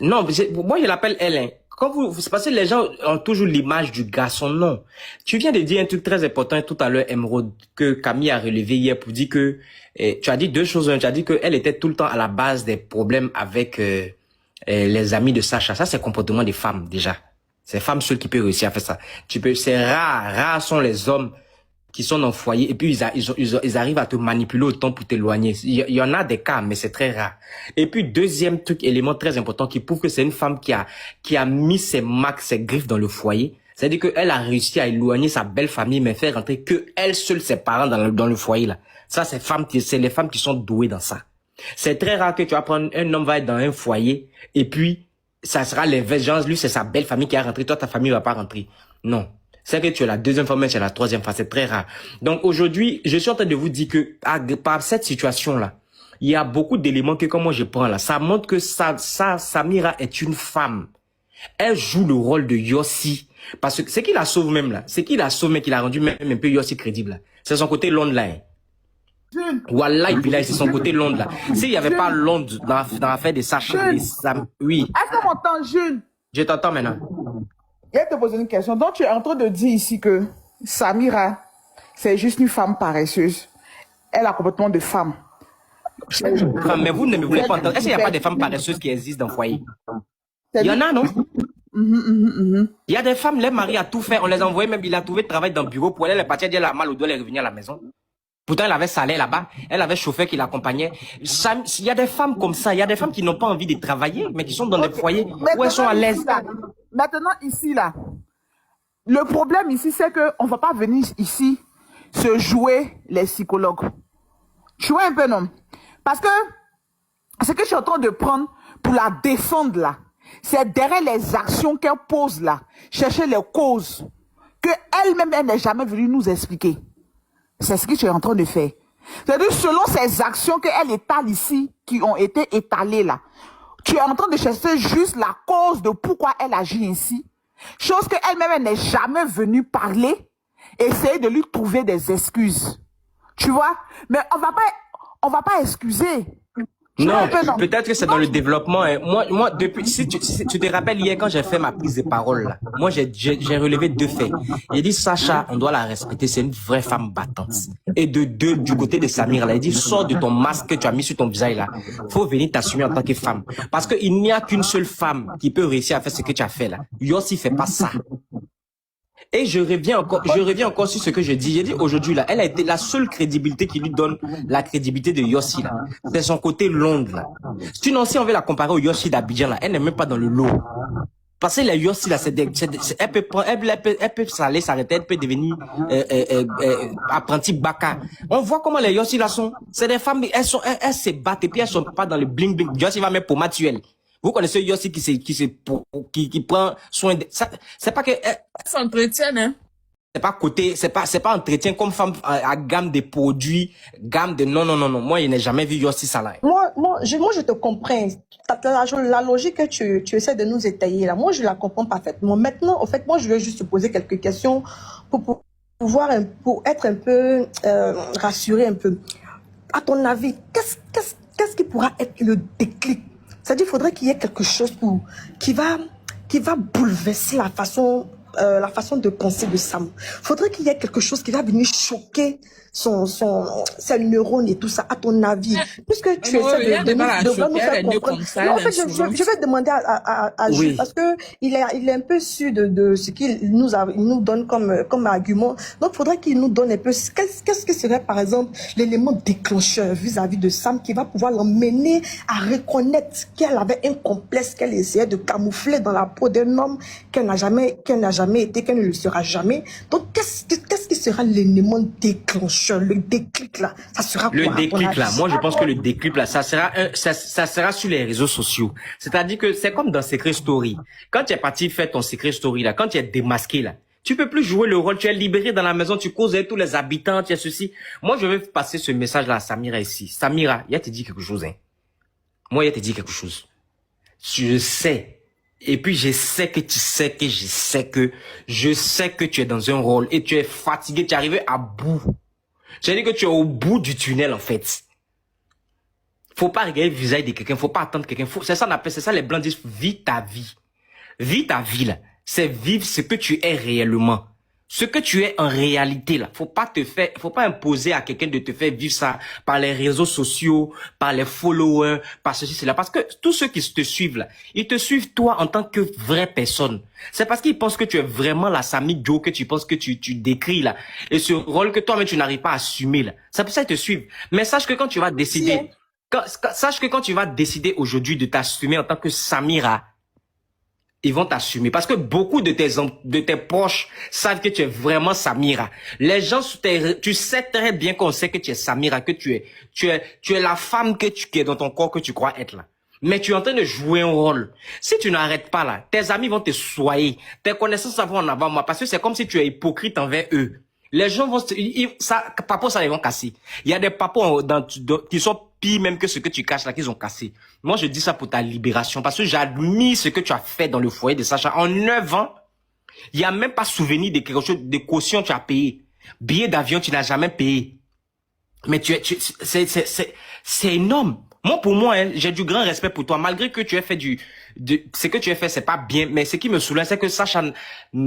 Non, moi, je l'appelle elle, hein. C'est parce que les gens ont toujours l'image du garçon. Non. Tu viens de dire un truc très important tout à l'heure, Emeraude, que Camille a relevé hier pour dire que, tu as dit deux choses. Tu as dit qu'elle était tout le temps à la base des problèmes avec les amis de Sacha. Ça, c'est le comportement des femmes, déjà. C'est les femmes seules qui peuvent réussir à faire ça. C'est rares sont les hommes qui sont dans le foyer et puis ils arrivent à te manipuler autant pour t'éloigner. Il y en a des cas, mais c'est très rare. Et puis deuxième élément très important qui prouve que c'est une femme qui a mis ses marques, ses griffes dans le foyer. C'est-à-dire qu'elle a réussi à éloigner sa belle famille, mais faire rentrer que elle seule, ses parents dans le foyer là. Ça, c'est les femmes qui sont douées dans ça. C'est très rare que tu vas prendre un homme va être dans un foyer et puis ça sera l'inverse. Genre, lui, c'est sa belle famille qui a rentré, toi, ta famille va pas rentrer. Non. C'est que tu es la deuxième femme, tu es la troisième femme, c'est très rare. Donc aujourd'hui, je suis en train de vous dire que par cette situation-là, il y a beaucoup d'éléments que comme moi je prends là, ça montre que Samira est une femme. Elle joue le rôle de Yossi. Parce que c'est qui la sauve même là. C'est qui la sauve mais qui l'a rendu même un peu Yossi crédible là. C'est son côté Londres là. Wallah, puis là, c'est son côté Londres là. S'il n'y avait pas Londres dans l'affaire de Sacha, oui. Est-ce que m'entends, Jules? Je t'entends maintenant. Je vais te poser une question. Donc, tu es en train de dire ici que Samira, c'est juste une femme paresseuse. Elle a complètement de femme. Mais vous ne me voulez pas entendre. Est-ce qu'il n'y a pas des femmes paresseuses qui existent dans le foyer? Il y en a, non? Il y a des femmes, les maris a tout fait. On les a envoyés, même il a trouvé de travail dans le bureau pour aller les partir, dire la mal au doigt, elle revenir à la maison. Pourtant, elle avait salaire là-bas. Elle avait chauffeur qui l'accompagnait. Il y a des femmes comme ça. Il y a des femmes qui n'ont pas envie de travailler, mais qui sont dans des foyers où elles sont à l'aise. Maintenant, ici, là, le problème ici, c'est qu'on ne va pas venir ici se jouer les psychologues. Tu vois un peu, non? Parce que ce que je suis en train de prendre pour la défendre, là, c'est derrière les actions qu'elle pose, là, chercher les causes que elle-même, elle n'est jamais venue nous expliquer. C'est ce que tu es en train de faire. C'est-à-dire, selon ces actions qu'elle étale ici, qui ont été étalées là, tu es en train de chercher juste la cause de pourquoi elle agit ainsi. Chose qu'elle-même, elle n'est jamais venue parler, essayer de lui trouver des excuses. Tu vois? Mais on va pas excuser. Non, peut-être que c'est dans le développement. Moi, depuis, si tu te rappelles hier quand j'ai fait ma prise de parole, là, moi, j'ai relevé deux faits. J'ai dit, Sacha, on doit la respecter, c'est une vraie femme battante. Et du côté de Samir, là, il dit, sors de ton masque que tu as mis sur ton visage, là. Faut venir t'assumer en tant que femme. Parce qu'il n'y a qu'une seule femme qui peut réussir à faire ce que tu as fait, là. Yossi fait pas ça. Et je reviens encore sur ce que je dis. J'ai dit aujourd'hui là, elle a été la seule crédibilité qui lui donne la crédibilité de Yossi là. C'est son côté Londres là. Sinon, si on veut la comparer au Yossi d'Abidjan là, elle n'est même pas dans le lot. Parce que la Yossi là, elle peut s'aller s'arrêter, elle peut devenir apprenti baka. On voit comment les Yossi là sont. C'est des femmes, elles se battent et puis elles sont pas dans le bling bling. Yossi va mettre pour Mathieu. Vous connaissez Yossi qui prend soin de ça. C'est pas que s'entretiennent, hein. C'est pas entretien comme femme à gamme de produits, gamme de non. Moi, je n'ai jamais vu Yossi ça là. Moi, je te comprends. La logique que tu essaies de nous étayer là, moi, je la comprends parfaitement. Maintenant, en fait, moi, je vais juste te poser quelques questions pour être un peu rassuré un peu. À ton avis, qu'est-ce qui pourra être le déclic? C'est-à-dire qu'il faudrait qu'il y ait quelque chose qui va bouleverser la façon de penser de Sam. Faudrait qu'il y ait quelque chose qui va venir choquer ses neurones et tout ça, à ton avis. Puisque tu essaies de nous faire comprendre. Non, en fait, je vais demander à Jules, parce que il est un peu sûr de ce qu'il nous donne comme argument. Donc, faudrait qu'il nous donne un peu, qu'est-ce que serait, par exemple, l'élément déclencheur vis-à-vis de Sam qui va pouvoir l'emmener à reconnaître qu'elle avait un complexe qu'elle essayait de camoufler dans la peau d'un homme qu'elle n'a jamais été, qu'elle ne le sera jamais. Donc, qu'est-ce qui sera l'élément déclencheur, le déclic là? Ça sera quoi? Le déclic là, moi je pense que le déclic là, ça sera sur les réseaux sociaux. C'est-à-dire que c'est comme dans Secret Story. Quand tu es parti faire ton Secret Story là, quand tu es démasqué là, tu peux plus jouer le rôle, tu es libéré dans la maison, tu causes avec tous les habitants, tu as ceci. Moi je vais passer ce message là à Samira ici. Samira, il te dit quelque chose, hein. Moi il te dit quelque chose. Je sais. Et puis, je sais que tu sais que je sais que tu es dans un rôle et tu es fatigué, tu es arrivé à bout. C'est-à-dire que tu es au bout du tunnel, en fait. Faut pas regarder le visage de quelqu'un, faut pas attendre quelqu'un. C'est ça les blancs disent, vis ta vie. Vis ta vie là. C'est vivre ce que tu es réellement. Ce que tu es en réalité là. Faut pas imposer à quelqu'un de te faire vivre ça par les réseaux sociaux, par les followers, par ceci, cela. Parce que tous ceux qui te suivent là, ils te suivent toi en tant que vraie personne. C'est parce qu'ils pensent que tu es vraiment la Samy Joe que tu penses que tu décris là. Et ce rôle que toi-même tu n'arrives pas à assumer là. C'est pour ça qu'ils te suivent. Mais sache que quand tu vas décider, sache que quand tu vas décider aujourd'hui de t'assumer en tant que Samira, ils vont t'assumer. Parce que beaucoup de tes proches savent que tu es vraiment Samira. Les gens, tu sais très bien qu'on sait que tu es Samira, que tu es la femme qui est dans ton corps que tu crois être là. Mais tu es en train de jouer un rôle. Si tu n'arrêtes pas là, tes amis vont te soyer. Tes connaissances vont en avant moi. Parce que c'est comme si tu es hypocrite envers eux. Les gens vont papos, ça, ils vont casser. Il y a des papos qui sont pires même que ce que tu caches là, qu'ils ont cassé. Moi, je dis ça pour ta libération, parce que j'admire ce que tu as fait dans le foyer de Sacha. En 9 ans, il y a même pas souvenir de quelque chose, de caution tu as payé. Billet d'avion, tu n'as jamais payé. Mais c'est énorme. Moi, pour moi, hein, j'ai du grand respect pour toi, malgré que tu aies fait ce que tu as fait, c'est pas bien, mais ce qui me soulage, c'est que Sacha,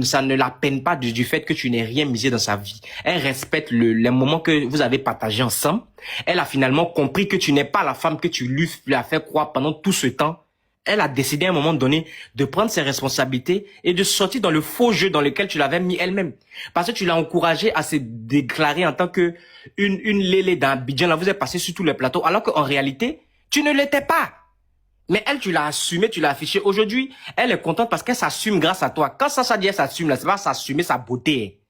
ça ne la peine pas du fait que tu n'aies rien misé dans sa vie. Elle respecte les moments que vous avez partagés ensemble. Elle a finalement compris que tu n'es pas la femme que tu lui as fait croire pendant tout ce temps. Elle a décidé à un moment donné de prendre ses responsabilités et de sortir dans le faux jeu dans lequel tu l'avais mis elle-même. Parce que tu l'as encouragée à se déclarer en tant que une lélé d'Abidjan. Là, vous êtes passé sur tous les plateaux, alors qu'en réalité, tu ne l'étais pas. Mais elle, tu l'as assumé, tu l'as affiché. Aujourd'hui, elle est contente parce qu'elle s'assume grâce à toi. Quand Sacha dit elle s'assume, là, c'est pas s'assumer sa beauté.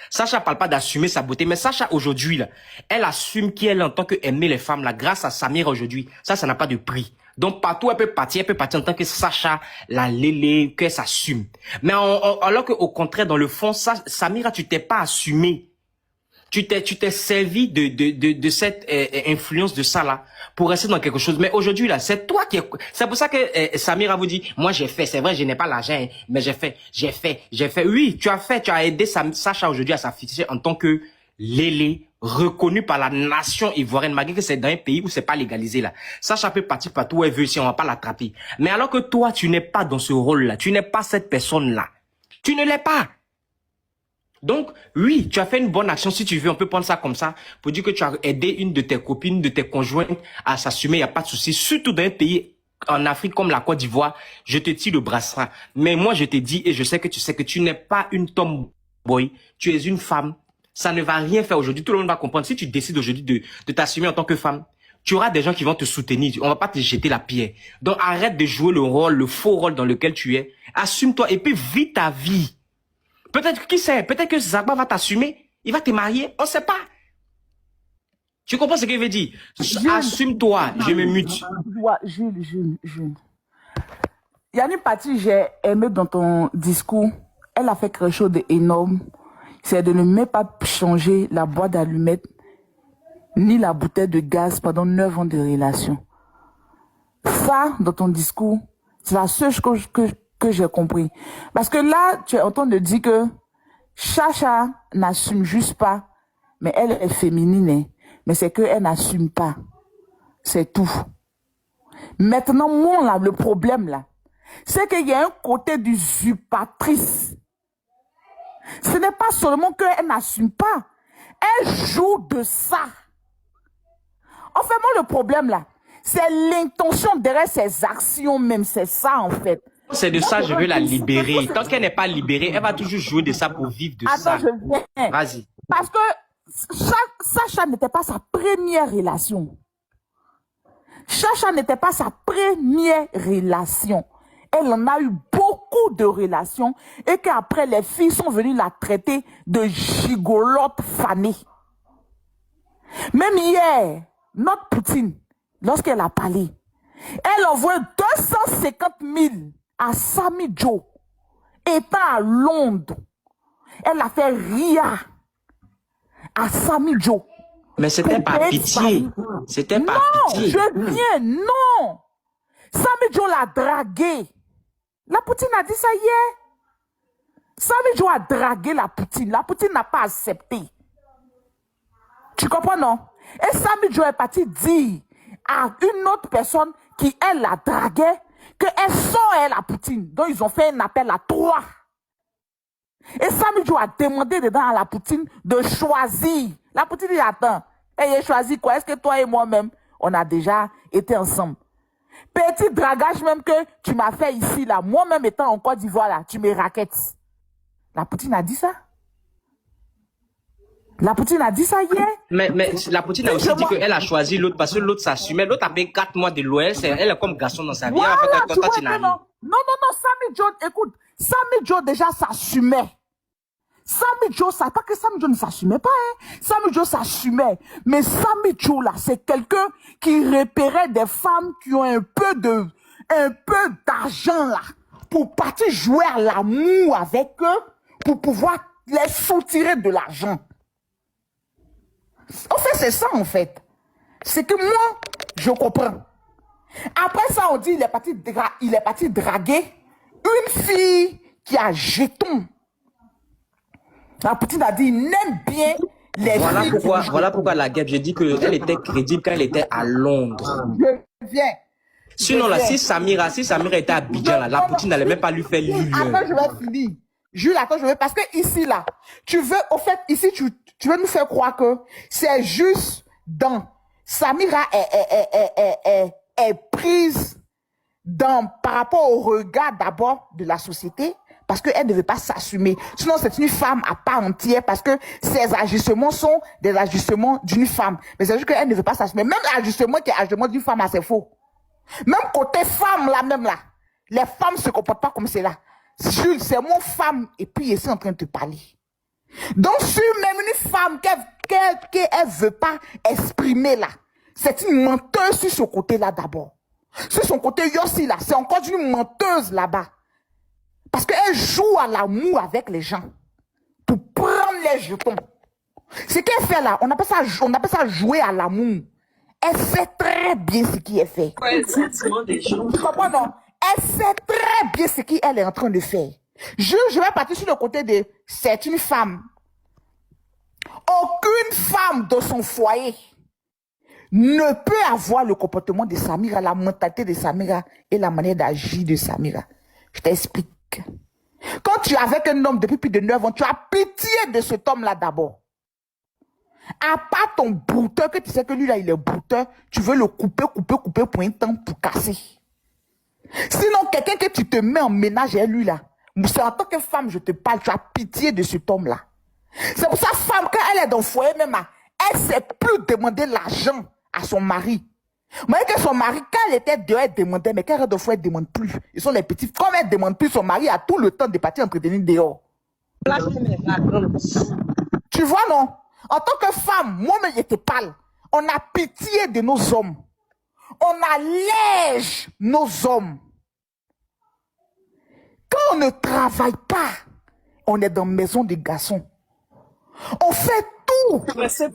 Sacha parle pas d'assumer sa beauté, mais Sacha aujourd'hui, là, elle assume qui elle est en tant que aimer les femmes, là, grâce à Samira aujourd'hui. Ça n'a pas de prix. Donc partout, elle peut partir en tant que Sacha, la lélé, qu'elle s'assume. Mais alors qu'au contraire, dans le fond, Samira, tu t'es pas assumé. Tu t'es servi de cette influence de ça là pour rester dans quelque chose. Mais aujourd'hui là, c'est toi c'est pour ça que Samira vous dit, moi j'ai fait, c'est vrai, je n'ai pas l'argent, hein, mais j'ai fait. Oui, tu as aidé Sacha aujourd'hui à s'afficher en tant que lélé reconnu par la nation ivoirienne, malgré que c'est dans un pays où c'est pas légalisé là. Sacha peut partir partout où elle veut, si on va pas l'attraper. Mais alors que toi, tu n'es pas dans ce rôle là, tu n'es pas cette personne là, tu ne l'es pas. Donc, oui, tu as fait une bonne action, si tu veux, on peut prendre ça comme ça, pour dire que tu as aidé une de tes copines, de tes conjointes à s'assumer, il n'y a pas de souci. Surtout dans un pays en Afrique comme la Côte d'Ivoire, je te tire le brassard. Mais moi, je te dis, et je sais que tu n'es pas une tomboy, tu es une femme. Ça ne va rien faire aujourd'hui, tout le monde va comprendre. Si tu décides aujourd'hui de t'assumer en tant que femme, tu auras des gens qui vont te soutenir, on va pas te jeter la pierre. Donc, arrête de jouer le faux rôle dans lequel tu es. Assume-toi et puis vis ta vie. Peut-être, qui sait, peut-être que Zagba va t'assumer, il va te marier, on sait pas. Tu comprends ce qu'il veut dire? Assume-toi, je me mute. Jules. Il y a une partie que j'ai aimée dans ton discours. Elle a fait quelque chose d'énorme. C'est de ne même pas changer la boîte d'allumettes ni la bouteille de gaz pendant 9 ans de relation. Ça, dans ton discours, c'est la seule chose que j'ai compris. Parce que là, tu es en train de dire que Chacha n'assume juste pas, mais elle est féminine, hein. Mais c'est qu'elle n'assume pas. C'est tout. Maintenant, moi, là, le problème, là, c'est qu'il y a un côté d'usurpatrice. Ce n'est pas seulement qu'elle n'assume pas, elle joue de ça. En fait, moi, le problème, là, c'est l'intention derrière ses actions même, c'est ça, en fait. C'est de ça, je veux la libérer. Tant qu'elle n'est pas libérée, elle va toujours jouer de ça pour vivre de ça. Attends, je viens. Vas-y. Parce que Sacha n'était pas sa première relation. Chacha n'était pas sa première relation. Elle en a eu beaucoup de relations et qu'après, les filles sont venues la traiter de gigolote fanée. Même hier, notre Poutine, lorsqu'elle a parlé, elle envoie 250 000 à Samy Joe, étant à Londres. Elle a fait rire à Samy Joe. Mais c'était pas pitié. C'était pas pitié. Non, je viens, non. Samy Joe l'a dragué. La Poutine a dit ça hier. Samy Joe a dragué la Poutine. La Poutine n'a pas accepté. Tu comprends, non? Et Samy Joe est parti dire à une autre personne qui, elle, la draguait, qu'elle sent, elle, la Poutine. Donc, ils ont fait un appel à 3. Et Samy Joe a demandé dedans à la Poutine de choisir. La Poutine dit, attends, elle a choisi quoi? Est-ce que toi et moi-même, on a déjà été ensemble? Petit dragage même que tu m'as fait ici, là, moi-même étant en Côte d'Ivoire, là, tu me raquettes. La Poutine a dit ça? La Poutine a dit ça hier? Mais la Poutine a aussi dit qu'elle a choisi l'autre parce que l'autre s'assumait. L'autre a fait 4 mois de l'OL, elle est comme garçon dans sa vie. Voilà, Elle a fait tu un vois que non. Non, Samy Joe, écoute, Samy Joe déjà s'assumait. Samy Joe, ça, pas que Samy Joe ne s'assumait pas, hein. Samy Joe s'assumait. Mais Samy Joe, là, c'est quelqu'un qui repérait des femmes qui ont un peu d'argent, là, pour partir jouer à l'amour avec eux, pour pouvoir les soutirer de l'argent. En fait, c'est ça, en fait. C'est que moi, je comprends. Après ça, on dit il est parti draguer une fille qui a jeton. La Poutine a dit il aime bien les filles. Voilà pourquoi la guêpe, j'ai dit qu'elle était crédible quand elle était à Londres. Je viens. Sinon, là, si Samira était à Abidjan, là, la Poutine n'allait même pas lui faire l'île. Attends, je vais finir. Jules, attends, je vais. Parce que ici, là, tu veux, au fait, ici, tu veux nous faire croire que c'est juste dans. Samira est prise par rapport au regard d'abord de la société, parce qu'elle ne veut pas s'assumer. Sinon, c'est une femme à part entière, parce que ses agissements sont des agissements d'une femme. Mais c'est juste qu'elle ne veut pas s'assumer. Même l'ajustement qui est l'ajustement d'une femme, c'est faux. Même côté femme, là, même là, les femmes se comportent pas comme c'est là. Jules, c'est mon femme, et puis elle est en train de te parler. Donc, sur même une femme qu'elle veut pas exprimer là, c'est une menteuse sur ce côté-là d'abord. Sur son côté Yossi là, c'est encore une menteuse là-bas. Parce qu'elle joue à l'amour avec les gens. Pour prendre les jetons. Ce qu'elle fait là, on appelle ça jouer à l'amour. Elle sait très bien ce qu'elle fait. Ouais, le sentiment des gens. Tu comprends, non? Elle sait très bien ce qu'elle est en train de faire. Je vais partir sur le côté de c'est une femme. Aucune femme dans son foyer ne peut avoir le comportement de Samira, la mentalité de Samira et la manière d'agir de Samira. Je t'explique. Quand tu es avec un homme depuis plus de 9 ans, tu as pitié de cet homme-là d'abord. À part ton brouteur, que tu sais que lui là, il est brouteur, tu veux le couper pour un temps pour casser. Sinon, quelqu'un que tu te mets en ménage et lui là, c'est en tant que femme, je te parle, tu as pitié de cet homme-là. C'est pour ça, femme, quand elle est dans le foyer même, elle ne sait plus demander l'argent à son mari. Vous voyez que son mari, quand elle était dehors, elle demandait, mais quand elle est dans le foyer, elle ne demande plus. Ils sont les petits. Comme elle ne demande plus, son mari a tout le temps de partir entretenir dehors. Tu vois, non? En tant que femme, moi-même, je te parle. On a pitié de nos hommes. On allège nos hommes. Quand on ne travaille pas, on est dans la maison des garçons. On fait tout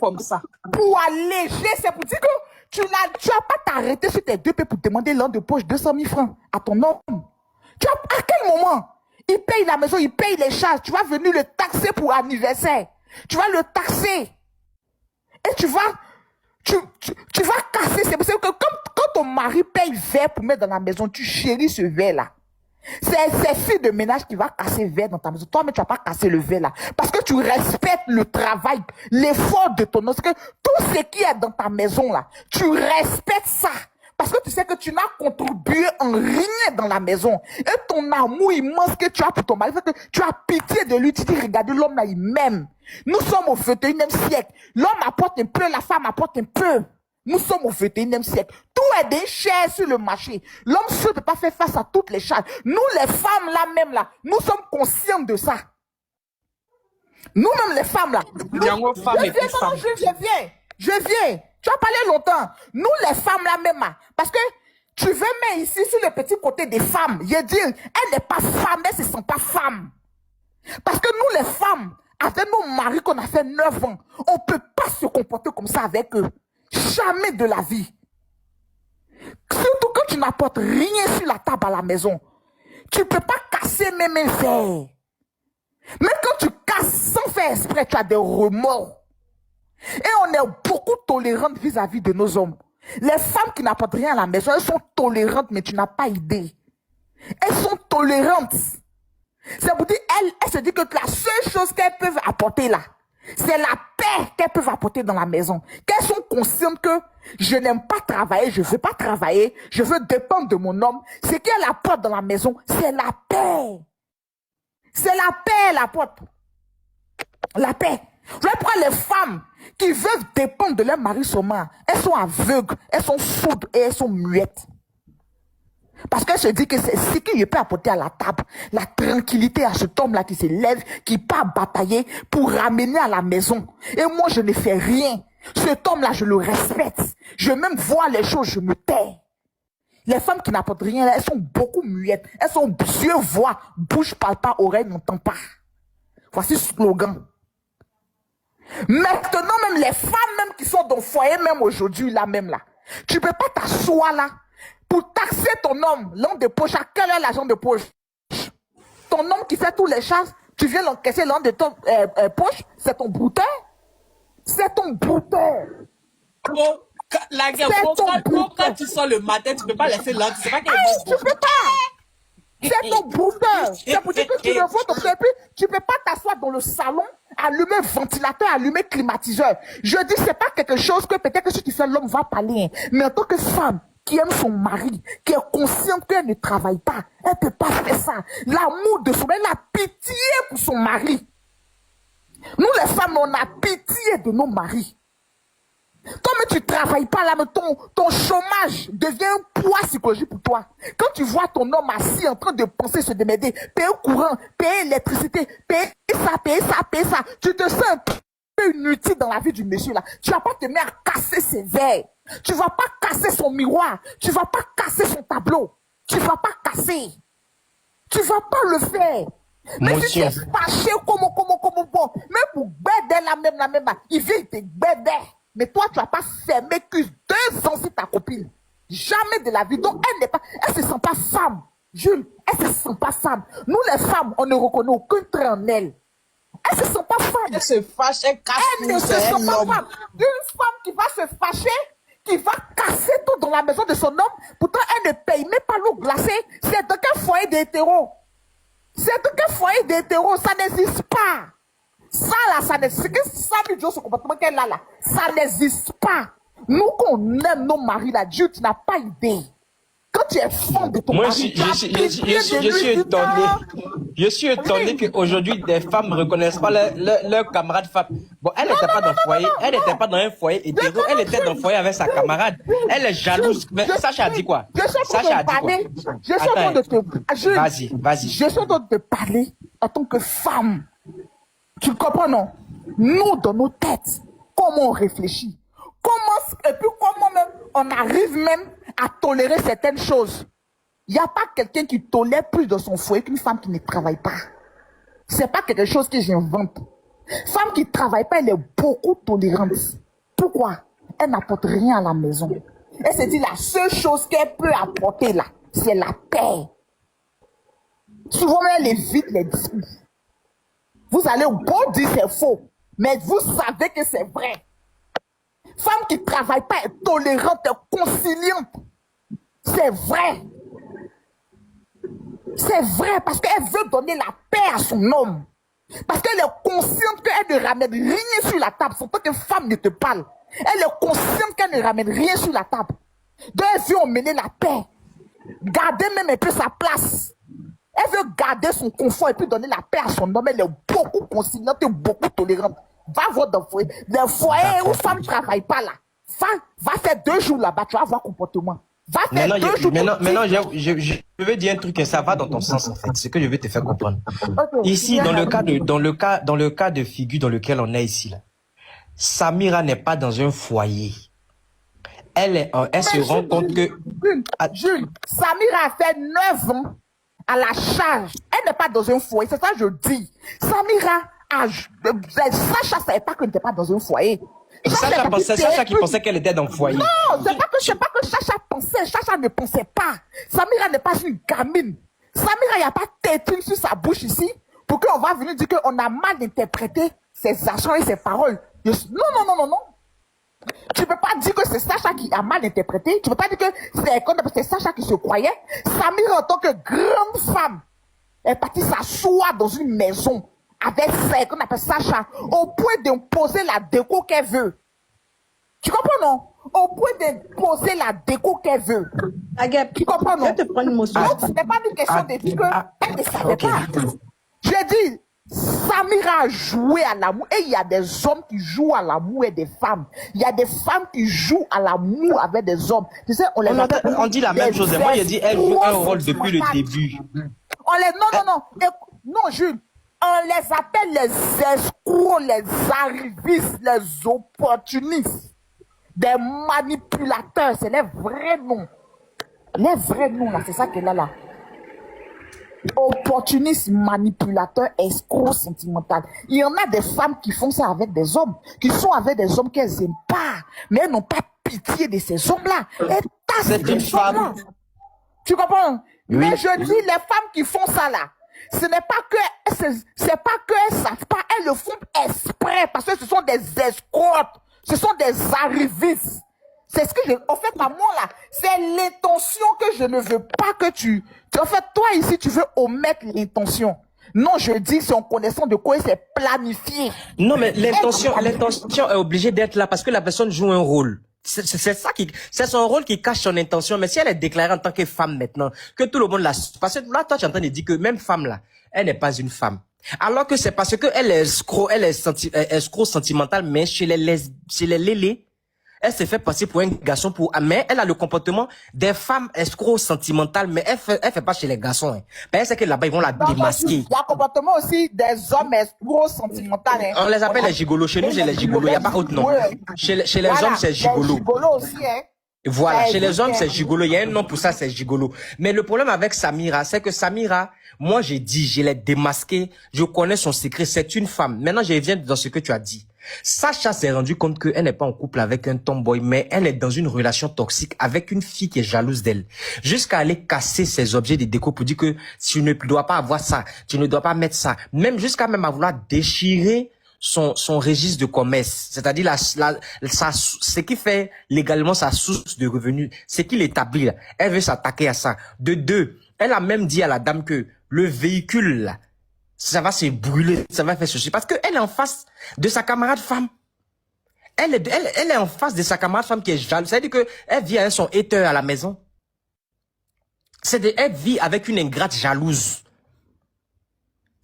comme ça. pour alléger. C'est pour dire que tu vas pas t'arrêter sur tes deux pieds pour demander l'un de poche 200 000 francs à ton homme. À quel moment? Il paye la maison, il paye les charges. Tu vas venir le taxer pour anniversaire. Tu vas le taxer. Et tu vas casser. C'est pour ça que quand ton mari paye verre pour mettre dans la maison, tu chéris ce verre-là. C'est fille de ménage qui va casser le verre dans ta maison. Toi, mais tu vas pas casser le verre là. Parce que tu respectes le travail, l'effort de ton homme. C'est que tout ce qui est dans ta maison là, tu respectes ça. Parce que tu sais que tu n'as contribué en rien dans la maison. Et ton amour immense que tu as pour ton mari, fait que tu as pitié de lui. Tu dis, regardez, l'homme là, il m'aime. Nous sommes au 21e siècle. L'homme apporte un peu, la femme apporte un peu. Nous sommes au 21e siècle. Tout est des chairs sur le marché. L'homme seul ne peut pas faire face à toutes les charges. Nous, les femmes, là même, là, nous sommes conscients de ça. Nous-mêmes, les femmes, là. Je viens. Tu as parlé longtemps. Nous, les femmes, là même, là, parce que tu veux mettre ici, sur le petit côté des femmes, je dis, elle n'est pas femme, elle ne se sent pas femme. Parce que nous, les femmes, avec nos maris qu'on a fait 9 ans, on ne peut pas se comporter comme ça avec eux. Jamais de la vie. Surtout quand tu n'apportes rien sur la table à la maison. Tu ne peux pas casser même un verre. Même quand tu casses sans faire exprès, tu as des remords. Et on est beaucoup tolérantes vis-à-vis de nos hommes. Les femmes qui n'apportent rien à la maison, elles sont tolérantes, mais tu n'as pas idée. Elles sont tolérantes. C'est pour dire, elles se disent que la seule chose qu'elles peuvent apporter là, c'est la paix qu'elles peuvent apporter dans la maison. Qu'elles sont conscientes que je n'aime pas travailler, je ne veux pas travailler, je veux dépendre de mon homme. Ce qu'elle apporte dans la maison, c'est la paix. C'est la paix, elle apporte. La paix. Je vais prendre les femmes qui veulent dépendre de leur mari seulement. Elles sont aveugles, elles sont sourdes et elles sont muettes. Parce qu'elle se dit que c'est ce que je peux apporter à la table. La tranquillité à cet homme-là qui se lève, qui part batailler pour ramener à la maison. Et moi, je ne fais rien. Cet homme-là, je le respecte. Je même vois les choses, je me tais. Les femmes qui n'apportent rien, elles sont beaucoup muettes. Elles sont yeux voient, bouche parle pas, oreille n'entend pas. Voici le slogan. Maintenant, même les femmes même qui sont dans le foyer, même aujourd'hui, là même là. Tu peux pas t'asseoir là pour taxer ton homme, l'homme de poche. À quel est l'argent de poche? Ton homme qui fait tous les chasses, tu viens l'encaisser l'homme de ton poche, c'est ton brouteur. C'est ton brouteur. Bon, la guerre, quand tu sors le matin, tu peux pas laisser l'autre. C'est pas qu'elle tu peux pas. C'est ton brouteur. C'est pour dire que tu le vois ton pied, puis tu peux pas t'asseoir dans le salon, allumer ventilateur, allumer climatiseur. Je dis, c'est pas quelque chose que peut-être que si tu fais l'homme va parler. Mais en tant que femme, qui aime son mari, qui est consciente qu'elle ne travaille pas, elle peut pas faire ça. L'amour de son mari, elle a pitié pour son mari. Nous les femmes, on a pitié de nos maris. Comme tu travailles pas là, mais ton chômage devient un poids psychologique pour toi. Quand tu vois ton homme assis en train de penser se démerder, payer courant, payer l'électricité, payer ça, tu te sens un peu inutile dans la vie du monsieur là. Tu vas pas te mettre à casser ses verres. Tu vas pas casser son miroir. Tu vas pas casser son tableau. Tu vas pas casser. Tu vas pas le faire. Mais si tu es fâché, comme bon, même pour gbéder la même, il vient te gbéder. Mais toi, tu vas pas fermer que 2 ans sur ta copine. Jamais de la vie. Donc, elle se sent pas femme. Jules, elle se sent pas femme. Nous, les femmes, on ne reconnaît aucun trait en elle. Elle se sent pas femme. Elle se fâche, elle casse Elle tout, ne se c'est sent un pas homme. femme. Une femme qui va se fâcher, qui va casser tout dans la maison de son homme, pourtant elle ne paye même pas l'eau glacée. C'est dans quel foyer d'hétéro? C'est dans quel foyer d'hétéro? Ça n'existe pas. Ça là, ça n'existe pas. Ça veut dire ce comportement qu'elle a là. Ça n'existe pas. Nous qu'on aime nos maris là, Dieu, tu n'as pas idée. Quand tu es femme de ton Moi, mari, je suis étonné qu'aujourd'hui, des femmes ne reconnaissent pas leur camarade femme. Bon, elle n'était pas dans le foyer, elle n'était pas dans un foyer hétéro, elle était dans le foyer avec sa camarade. Elle est jalouse. Mais Sacha a dit quoi? Sacha a dit quoi? Je suis en train de te... Vas-y. Je suis en train de te parler en tant que femme. Tu comprends, non? Nous, dans nos têtes, comment on réfléchit? Et puis comment même on arrive même à tolérer certaines choses. Il n'y a pas quelqu'un qui tolère plus dans son foyer qu'une femme qui ne travaille pas. C'est pas quelque chose que j'invente. Femme qui ne travaille pas, elle est beaucoup tolérante. Pourquoi? Elle n'apporte rien à la maison. Elle se dit la seule chose qu'elle peut apporter là, c'est la paix. Souvent, elle évite les discours. Vous allez au bon dire c'est faux, mais vous savez que c'est vrai. Femme qui ne travaille pas est tolérante, est conciliante. C'est vrai. C'est vrai parce qu'elle veut donner la paix à son homme. Parce qu'elle est consciente qu'elle ne ramène rien sur la table. C'est pas que femme ne te parle. Elle est consciente qu'elle ne ramène rien sur la table. Donc elle veut emmener la paix. Garder même un peu sa place. Elle veut garder son confort et puis donner la paix à son homme. Elle est beaucoup conciliante et beaucoup tolérante. Va voir dans le foyer. Dans le foyer où femme ne travaille pas là. Va faire 2 jours là-bas, tu vas voir comportement. Va faire 2 jours. Maintenant, je veux dire un truc et ça va dans ton sens en fait. C'est que je veux te faire comprendre. Okay. Ici, dans le cas de figure dans lequel on est ici là, Samira n'est pas dans un foyer. Elle se rend compte que... Jules, Samira a fait 9 ans à la charge. Elle n'est pas dans un foyer, c'est ça que je dis. Samira Sacha ne savait pas qu'elle n'était pas dans un foyer. Sacha qui pensait qu'elle était dans le foyer. Non, c'est pas que Sacha pensait. Sacha ne pensait pas. Samira n'est pas une gamine. Samira, il n'y a pas tétine sur sa bouche ici pour qu'on va venir dire qu'on a mal interprété ses actions et ses paroles. Non. Tu peux pas dire que c'est Sacha qui a mal interprété. Tu peux pas dire que c'est Sacha qui se croyait. Samira, en tant que grande femme, est partie s'asseoir dans une maison avec qu'on appelle Sacha, au point d'imposer la déco qu'elle veut. Tu comprends, non? Au point d'imposer la déco qu'elle veut. Agap, Tu comprends, non? je vais te prendre une motion. Donc, ce n'est pas une question de dire qu'elle ne savait pas. J'ai dit, Samira a joué à l'amour. Et il y a des hommes qui jouent à l'amour et des femmes. Il y a des femmes qui jouent à l'amour avec des hommes. Tu sais, On dit la même chose. Moi, j'ai dit, elle joue un rôle depuis le début. Non, Jules. On les appelle les escrocs, les arrivistes, les opportunistes. Des manipulateurs. C'est les vrais noms. Les vrais noms, là, c'est ça qu'elle a là. Opportuniste, manipulateur, escroc, sentimental. Il y en a des femmes qui font ça avec des hommes, qui sont avec des hommes qu'elles n'aiment pas, mais elles n'ont pas pitié de ces hommes-là. Elles tassent ces hommes-là. Tu comprends? Oui. Mais je dis, les femmes qui font ça là, ce n'est pas que, c'est pas qu'elles savent pas, elles le font exprès, parce que ce sont des escrocs, ce sont des arrivistes. C'est ce que en fait, à moi, là, c'est l'intention que je ne veux pas que en fait, toi, ici, tu veux omettre l'intention. Non, je dis, c'est en connaissant de quoi c'est planifié. Non, mais l'intention est obligée d'être là parce que la personne joue un rôle. C'est ça c'est son rôle qui cache son intention. Mais si elle est déclarée en tant que femme maintenant, que tout le monde la, parce que là, toi, tu es en train de dire que même femme là, elle n'est pas une femme. Alors que c'est parce que elle est escroc sentimentale, mais chez les lélés, elle s'est fait passer pour un garçon mais elle a le comportement des femmes escrocs sentimentales, mais elle fait pas chez les garçons, hein. Ben, elle sait que là-bas, ils vont la démasquer. Il y a le comportement aussi des hommes escrocs sentimentaux, hein. On les appelle les gigolos. Chez nous, c'est les gigolos. Il n'y a pas autre nom. Chez les hommes, c'est gigolo. Les gigolos aussi, hein. Voilà, chez les hommes, c'est gigolo. Il y a un nom pour ça, c'est gigolo. Mais le problème avec Samira, c'est que Samira, moi, j'ai dit, je l'ai démasqué, je connais son secret, c'est une femme. Maintenant, je viens dans ce que tu as dit. Sacha s'est rendu compte qu'elle n'est pas en couple avec un tomboy, mais elle est dans une relation toxique avec une fille qui est jalouse d'elle. Jusqu'à aller casser ses objets de déco pour dire que tu ne dois pas avoir ça, tu ne dois pas mettre ça. Même jusqu'à même à vouloir déchirer son registre de commerce, c'est-à-dire ce qui fait légalement sa source de revenus, c'est qu'il établit là. Elle veut s'attaquer à ça. De deux, elle a même dit à la dame que le véhicule là, ça va se brûler, ça va faire ceci, parce que elle est en face de sa camarade femme. Elle est en face de sa camarade femme qui est jalouse. C'est-à-dire que elle vit avec son hater à la maison. Elle vit avec une ingrate jalouse.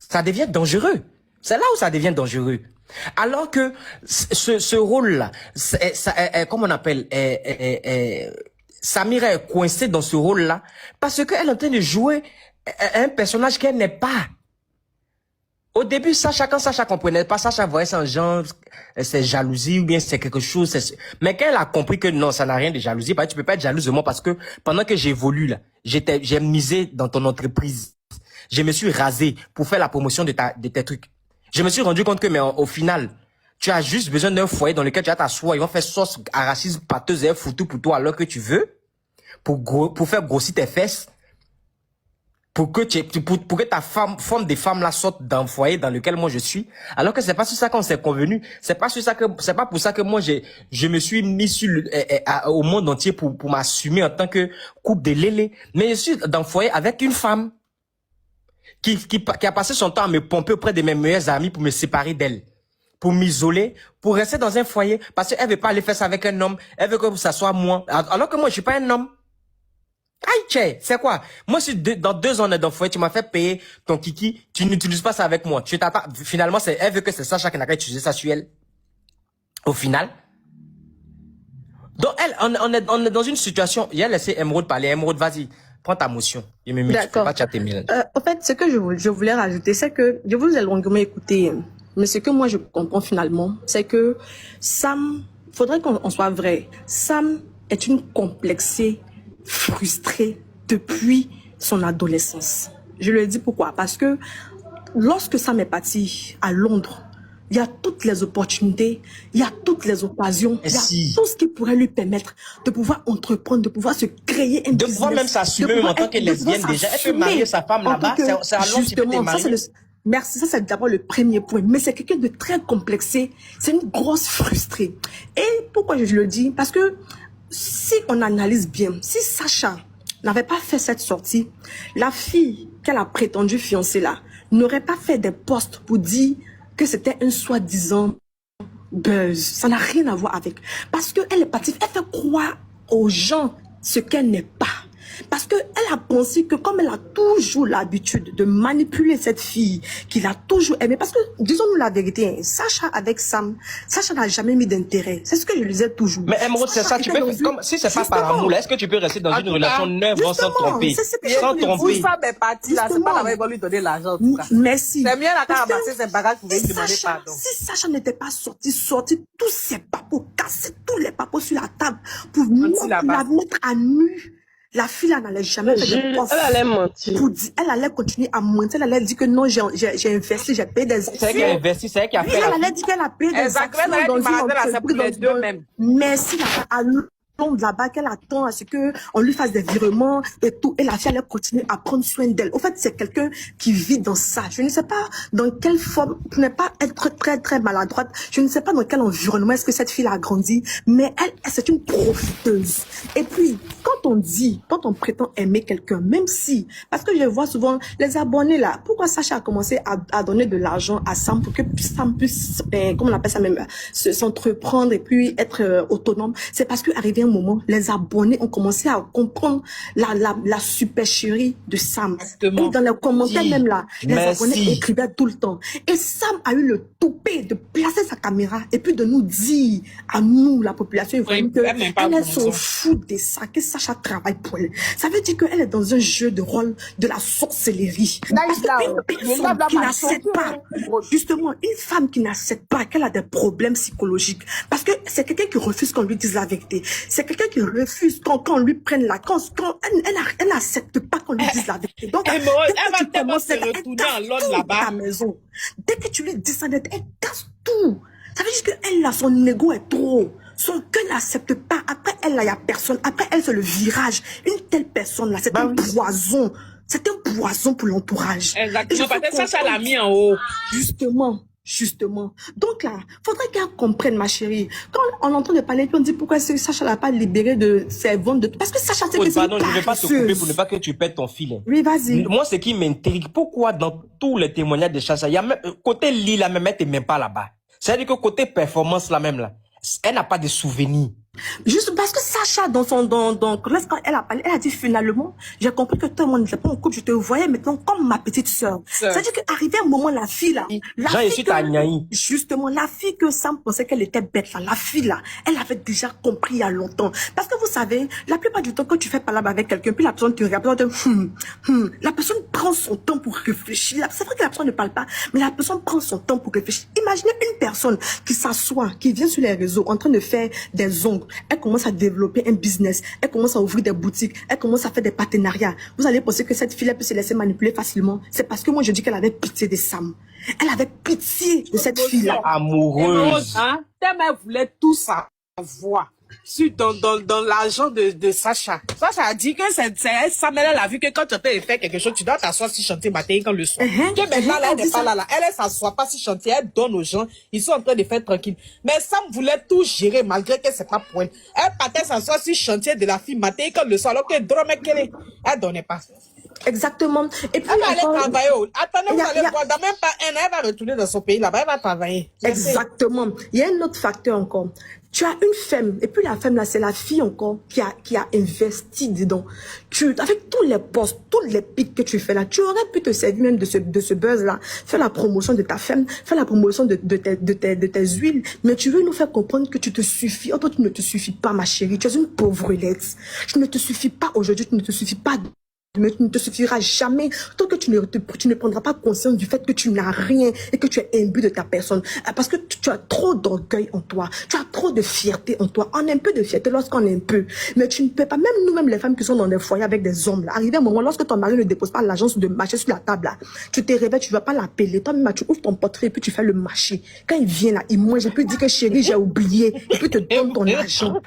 Ça devient dangereux. C'est là où ça devient dangereux. Alors que ce rôle-là, comment on appelle, Samira est coincée dans ce rôle-là parce qu'elle est en train de jouer un personnage qu'elle n'est pas. Au début, quand Sacha comprenait pas, Sacha voyait ça en genre, c'est jalousie ou bien c'est quelque chose. Mais quand elle a compris que non, ça n'a rien de jalousie, bah, tu peux pas être jalouse de moi parce que pendant que j'évolue là, j'ai misé dans ton entreprise. Je me suis rasé pour faire la promotion de tes trucs. Je me suis rendu compte que, mais au final, tu as juste besoin d'un foyer dans lequel tu vas t'asseoir, ils vont faire sauce arachide pâteuse et foutu pour toi alors que tu veux, pour faire grossir tes fesses. Pour que ta forme de femme là sorte d'un foyer dans lequel moi je suis, alors que c'est pas sur ça qu'on s'est convenu, c'est pas pour ça que moi je me suis mis au monde entier pour m'assumer en tant que couple de lélé, mais je suis dans le foyer avec une femme qui a passé son temps à me pomper auprès de mes meilleurs amis pour me séparer d'elle, pour m'isoler, pour rester dans un foyer, parce qu'elle veut pas aller faire ça avec un homme, elle veut que ça soit moi, alors que moi je suis pas un homme. Aïe, tchè, c'est quoi? Moi, si dans 2 ans, on est dans le foyer, tu m'as fait payer ton kiki, tu n'utilises pas ça avec moi. Finalement, elle veut que c'est Sacha qui n'a qu'à utiliser ça sur elle. Au final. Donc, on est dans une situation, il a laissé Emeraude parler. Emeraude, vas-y, prends ta motion. Je me mets, tu peux pas chatter mille. En fait, ce que je voulais rajouter, c'est que je vous ai longuement écouté, mais ce que moi je comprends finalement, c'est que Sam, faudrait qu'on soit vrai, Sam est une complexée, frustrée depuis son adolescence. Je le dis pourquoi? Parce que lorsque Sam est parti à Londres, il y a toutes les opportunités, il y a toutes les occasions, il y a tout ce qui pourrait lui permettre de pouvoir entreprendre, de pouvoir se créer un business. De pouvoir même s'assumer en tant que lesbienne déjà. Elle peut marier sa femme là-bas. C'est à Londres que tu peux te marier. Merci, ça c'est d'abord le premier point. Mais c'est quelqu'un de très complexé. C'est une grosse frustrée. Et pourquoi je le dis? Parce que si on analyse bien, si Sacha n'avait pas fait cette sortie, la fille qu'elle a prétendu fiancer là n'aurait pas fait des posts pour dire que c'était un soi-disant buzz. Ça n'a rien à voir avec. Parce qu'elle est partie, elle fait croire aux gens ce qu'elle n'est pas. Parce qu'elle a pensé que comme elle a toujours l'habitude de manipuler cette fille, qu'il a toujours aimé, parce que, disons-nous la vérité, hein, Sacha avec Sam, Sacha n'a jamais mis d'intérêt. C'est ce que je lui disais toujours. Mais Emeraude, c'est ça, tu peux, comme, si c'est pas par amour, là, est-ce que tu peux rester dans une relation neuve sans tromper? Sans tromper. Ça est parti là, c'est pas la même qui va lui donner l'argent, en tout cas. Merci. C'est mieux la faire ramasser ses bagages pour venir demander Sacha, pardon. si Sacha n'était pas sorti tous ses papos, casser tous les papos sur la table pour la mettre à nu. La fille, elle n'allait jamais faire de poste. Elle allait mentir. Elle allait continuer à mentir. Elle allait dire que non, j'ai investi, j'ai payé des C'est elle qui a investi, c'est elle qui a fait. Elle allait dire qu'elle a payé des Exactement, elle actions a dit dans une malade, c'est pour les entreprise. deux mêmes. Merci, à l'ombre là-bas, qu'elle attend à ce qu'on lui fasse des virements et tout. Et la fille, elle continue à prendre soin d'elle. Au fait, c'est quelqu'un qui vit dans ça. Je ne sais pas dans quelle forme, pour ne pas être très, très maladroite, je ne sais pas dans quel environnement est-ce que cette fille a grandi, mais elle, c'est une profiteuse. Et puis, quand on prétend aimer quelqu'un, même si, parce que je vois souvent les abonnés là, pourquoi Sacha a commencé à donner de l'argent à Sam pour que Sam puisse, comment on appelle ça même, s'entreprendre et puis être autonome, c'est parce qu'arrivé un moment, les abonnés ont commencé à comprendre la supercherie de Sam. Exactement. Et dans les commentaires même là, les Merci. abonnés écrivaient tout le temps. Et Sam a eu le toupet de placer sa caméra et puis de nous dire à nous, la population ivoirienne, Oui, elle m'aime pas qu'elle vraiment s'en ça. fout de ça, que Sacha travaille pour elle. Ça veut dire qu'elle est dans un jeu de rôle de la sorcellerie. Parce qu'une personne qui n'accepte pas, justement, une femme qui n'accepte pas qu'elle a des problèmes psychologiques, parce que c'est quelqu'un qui refuse qu'on lui dise la vérité. C'est quelqu'un qui refuse quand on lui prenne la quand elle n'accepte pas qu'on lui dise la vérité. Donc, Elle dès que va tu tellement commences, se elle retourner casse en l'autre tout là-bas. à ta maison. Dès que tu lui dis ça, elle casse tout. Ça veut dire qu'elle, là, son ego est trop. Son cœur n'accepte pas. Après, elle, là, il n'y a personne. Après, elle, c'est le virage. Une telle personne, là, c'est un poison. C'est un poison pour l'entourage. Exactement, parce que Sacha l'a mis en haut. Justement. Donc là, faudrait qu'elle comprenne, ma chérie. Quand on entend de parler, on dit pourquoi Sacha l'a pas libéré de ses ventes de... Parce que Sacha, c'est que c'est Pardon, une je ne vais pas te couper paresseuse. pour ne pas que tu perdes ton fil. Oui, vas-y. Moi, ce qui m'intrigue, pourquoi dans tous les témoignages de Chacha, il y a même, côté Lille, là, même, elle n'était même pas là-bas. C'est-à-dire que côté performance, là même, là, elle n'a pas de souvenirs. Juste parce que Sacha, lorsqu'elle a parlé, elle a dit finalement, j'ai compris que tout le monde n'était pas en couple, je te voyais maintenant comme ma petite sœur. C'est-à-dire qu'arrivé un moment, la fille là, justement, la fille que Sam pensait qu'elle était bête là, la fille là, elle avait déjà compris il y a longtemps. Parce que vous savez, la plupart du temps, quand tu fais parler avec quelqu'un, puis la personne te regarde, la personne prend son temps pour réfléchir. C'est vrai que la personne ne parle pas, mais la personne prend son temps pour réfléchir. Imaginez une personne qui s'assoit, qui vient sur les réseaux en train de faire des ongles. Elle commence à développer un business, elle commence à ouvrir des boutiques, elle commence à faire des partenariats. Vous allez penser que cette fille elle peut se laisser manipuler facilement. C'est parce que moi je dis qu'elle avait pitié de Sam. Elle avait pitié de cette fille-là. Amoureuse. Hein? Tellement elle voulait tout savoir dans l'argent de Sacha. Sacha a dit que c'est Sam, elle a vu que quand tu peux faire quelque chose, tu dois t'asseoir sur chantier matin quand le soir. Que maintenant, là, elle n'est pas là. Elle s'assoit pas sur chantier, elle donne aux gens, ils sont en train de faire tranquille. Mais Sam voulait tout gérer malgré que c'est pas pour elle. Elle partait s'asseoir sur chantier de la fille matin quand le soir, alors que elle donnait pas. Exactement. Et puis, Elle va aller encore, travailler. Attendez, vous allez voir, dans même pas un an, elle va retourner dans son pays là-bas, elle va travailler. exactement. Il y a un autre facteur encore. Tu as une femme, et puis la femme là, c'est la fille encore qui a investi dedans. Avec tous les postes, tous les pics que tu fais là, tu aurais pu te servir même de ce buzz là, faire la promotion de ta femme, faire la promotion de tes huiles, mais tu veux nous faire comprendre que tu te suffis. Oh, toi, tu ne te suffis pas, ma chérie, tu es une pauvrelette. Tu ne te suffis pas aujourd'hui, tu ne te suffis pas. Mais tu ne te suffira jamais tant que tu ne prendras pas conscience du fait que tu n'as rien et que tu es imbu de ta personne. Parce que tu as trop d'orgueil en toi. Tu as trop de fierté en toi. On a un peu de fierté lorsqu'on est un peu. Mais tu ne peux pas, même nous-mêmes les femmes qui sont dans des foyers avec des hommes, là, arrivé un moment, lorsque ton mari ne dépose pas l'agence de marché sur la table, là, tu te réveilles, tu ne vas pas l'appeler. Toi-même, tu ouvres ton portrait et puis tu fais le marché. Quand il vient là, il mange, et puis il dit que chérie, j'ai oublié. Et puis il te donne ton argent.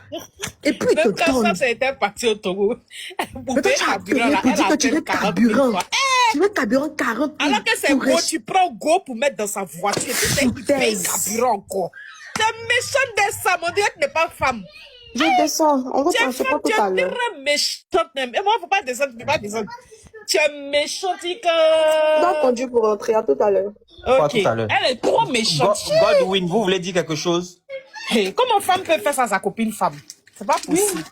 Et puis il te donne. Ça, c'était parti au Togo. Mais toi, tu as payé pour dit que tu veux 40 000 carburant. fois. Tu veux carburant 40 000. Alors que c'est pour Go, tu prends Go pour mettre dans sa voiture. Et puis il paye Foutaise. carburant encore. T'es méchante de ça, mon Dieu, tu n'es pas femme. Je descends. On va Tu es penser femme, pas tu tout à es l'heure. très méchante même. Et moi, il ne faut pas descendre, tu ne peux pas descendre. Tu es méchante, Je dois conduire pour rentrer. À tout à l'heure. Pas Ok. tout à l'heure. Elle est trop méchante. Godwin, vous voulez dire quelque chose? Hey, comment femme peut faire ça à sa copine femme? C'est pas possible.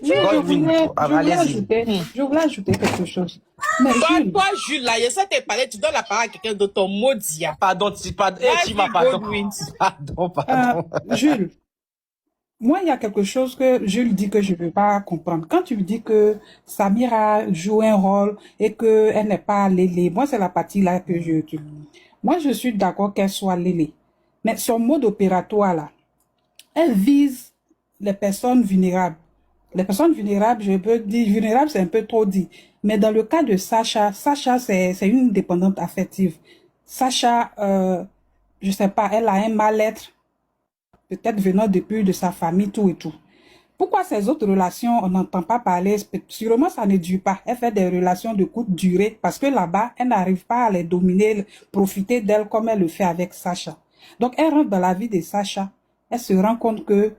Oui, je voulais allez-y. ajouter quelque chose. Mais Toi, Jules, toi, Jules, là, il essaie de te parler, tu donnes la parole à quelqu'un de ton maudit. Pardon, tu m'as Vas-y, pardon. Godwin. Pardon. Jules, moi, il y a quelque chose que Jules dit que je ne veux pas comprendre. Quand tu me dis que Samira joue un rôle et qu'elle n'est pas Lélé, moi, c'est la partie là que moi, je suis d'accord qu'elle soit Lélé. Mais son mode opératoire là, elle vise les personnes vulnérables. Les personnes vulnérables, je peux dire, vulnérables, c'est un peu trop dit. Mais dans le cas de Sacha, c'est une dépendante affective. Sacha, je sais pas, elle a un mal-être, peut-être venant depuis de sa famille, tout et tout. Pourquoi ces autres relations, on n'entend pas parler? Sûrement, ça ne dure pas. Elle fait des relations de courte durée parce que là-bas, elle n'arrive pas à les dominer, profiter d'elles comme elle le fait avec Sacha. Donc, elle rentre dans la vie de Sacha. Elle se rend compte que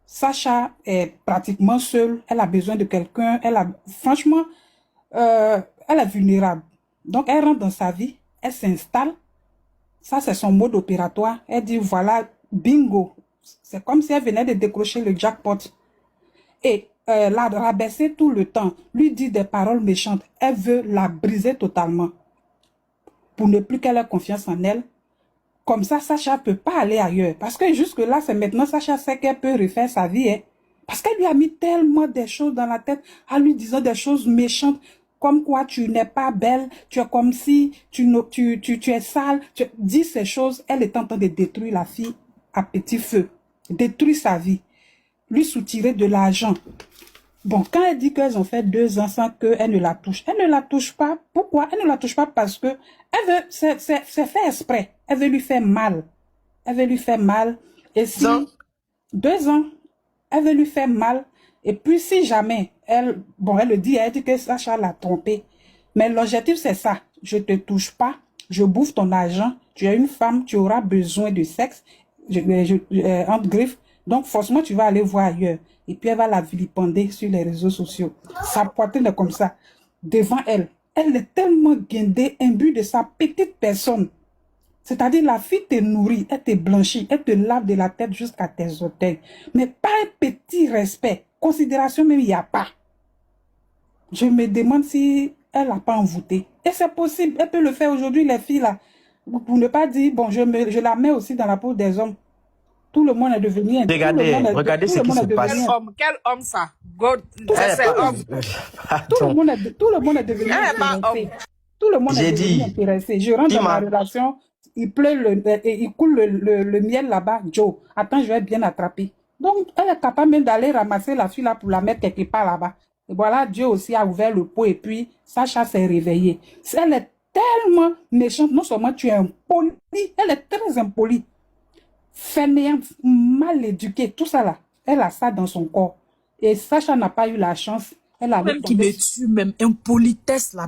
Sacha est pratiquement seule. Elle a besoin de quelqu'un. Franchement, elle est vulnérable. Donc, elle rentre dans sa vie. Elle s'installe. Ça, c'est son mode opératoire. Elle dit, voilà, bingo. C'est comme si elle venait de décrocher le jackpot. Et la rabaisser tout le temps, lui dit des paroles méchantes. Elle veut la briser totalement pour ne plus qu'elle ait confiance en elle. Comme ça, Sacha ne peut pas aller ailleurs. Parce que jusque-là, c'est maintenant Sacha sait qu'elle peut refaire sa vie. Hein. Parce qu'elle lui a mis tellement de choses dans la tête en lui disant des choses méchantes. Comme quoi tu n'es pas belle, tu es comme si tu es sale. Dis ces choses, elle est en train de détruire la fille à petit feu. Détruire sa vie. Lui soutirer de l'argent. Bon, quand elle dit qu'elles ont fait 2 ans sans qu'elle ne la touche, elle ne la touche pas. Pourquoi? Elle ne la touche pas parce que elle veut, c'est fait exprès. Elle veut lui faire mal. Elle veut lui faire mal. Et si 2 ans, elle veut lui faire mal. Et puis si jamais, elle le dit, elle dit que Sacha l'a trompée. Mais l'objectif c'est ça. Je te touche pas, je bouffe ton argent. Tu es une femme, tu auras besoin de sexe. Entre griffes. Donc, forcément, tu vas aller voir ailleurs. Et puis, elle va la vilipender sur les réseaux sociaux. Sa poitrine est comme ça. Devant elle. Elle est tellement guindée, imbue de sa petite personne. C'est-à-dire, la fille te nourrit, elle te blanchit, elle te lave de la tête jusqu'à tes orteils. Mais pas un petit respect. Considération même, il n'y a pas. Je me demande si elle n'a pas envoûté. Et c'est possible. Elle peut le faire aujourd'hui, les filles, là. Pour ne pas dire, bon, je la mets aussi dans la peau des hommes. Tout le monde est devenu... Regardez ce qui se passe. Quel homme ça? C'est homme. Tout le monde est devenu intéressé. Tout le monde est devenu intéressé. Je rentre dans ma relation, il pleut, il coule le miel là-bas. Joe, attends, je vais bien attraper. Donc, elle est capable même d'aller ramasser la fille là pour la mettre quelque part là-bas. Et voilà, Dieu aussi a ouvert le pot et puis Sacha s'est réveillée. Elle est tellement méchante. Non seulement tu es impoli, elle est très impolie. Fainéante, mal éduquée, tout ça là, elle a ça dans son corps. Et Sacha n'a pas eu la chance. Elle a même qui me tue, même impolitesse là.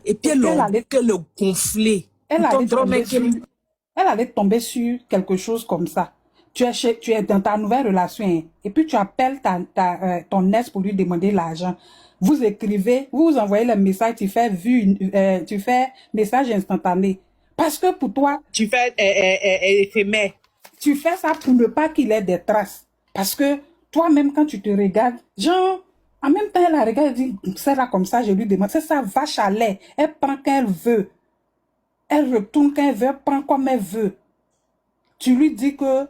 Et puis elle allait gonfler. Elle allait tomber sur quelque chose comme ça. Tu es dans ta nouvelle relation hein, et puis tu appelles ton ex pour lui demander l'argent. Vous écrivez, vous envoyez le message, tu fais message instantané. Parce que pour toi, tu fais éphémère. Tu fais ça pour ne pas qu'il ait des traces. Parce que toi-même, quand tu te regardes, genre, en même temps, elle la regarde, elle dit, c'est là comme ça, je lui demande, c'est ça, vache à lait. Elle prend quand elle veut. Elle retourne quand elle veut, elle prend comme elle veut. Tu lui dis que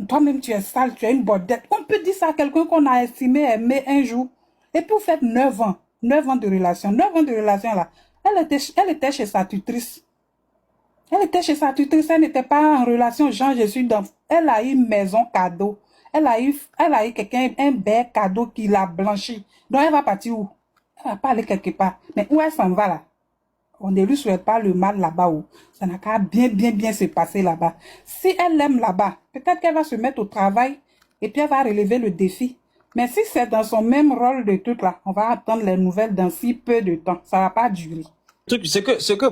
toi-même, tu es sale, tu es une bordette. On peut dire ça à quelqu'un qu'on a estimé aimer un jour. Et puis, vous faites 9 ans. 9 ans de relation. 9 ans de relation, là. Elle était chez sa tutrice. Elle était chez sa tutrice, elle n'était pas en relation, genre je suis dans... Elle a eu une maison cadeau. Elle a eu quelqu'un, un bel cadeau qui l'a blanchi. Donc elle va partir où? Elle va pas aller quelque part. Mais où elle s'en va là? On ne lui souhaite pas le mal là-bas où. Ça n'a qu'à bien se passer là-bas. Si elle l'aime là-bas, peut-être qu'elle va se mettre au travail et puis elle va relever le défi. Mais si c'est dans son même rôle de truc là, on va attendre les nouvelles dans si peu de temps. Ça va pas durer.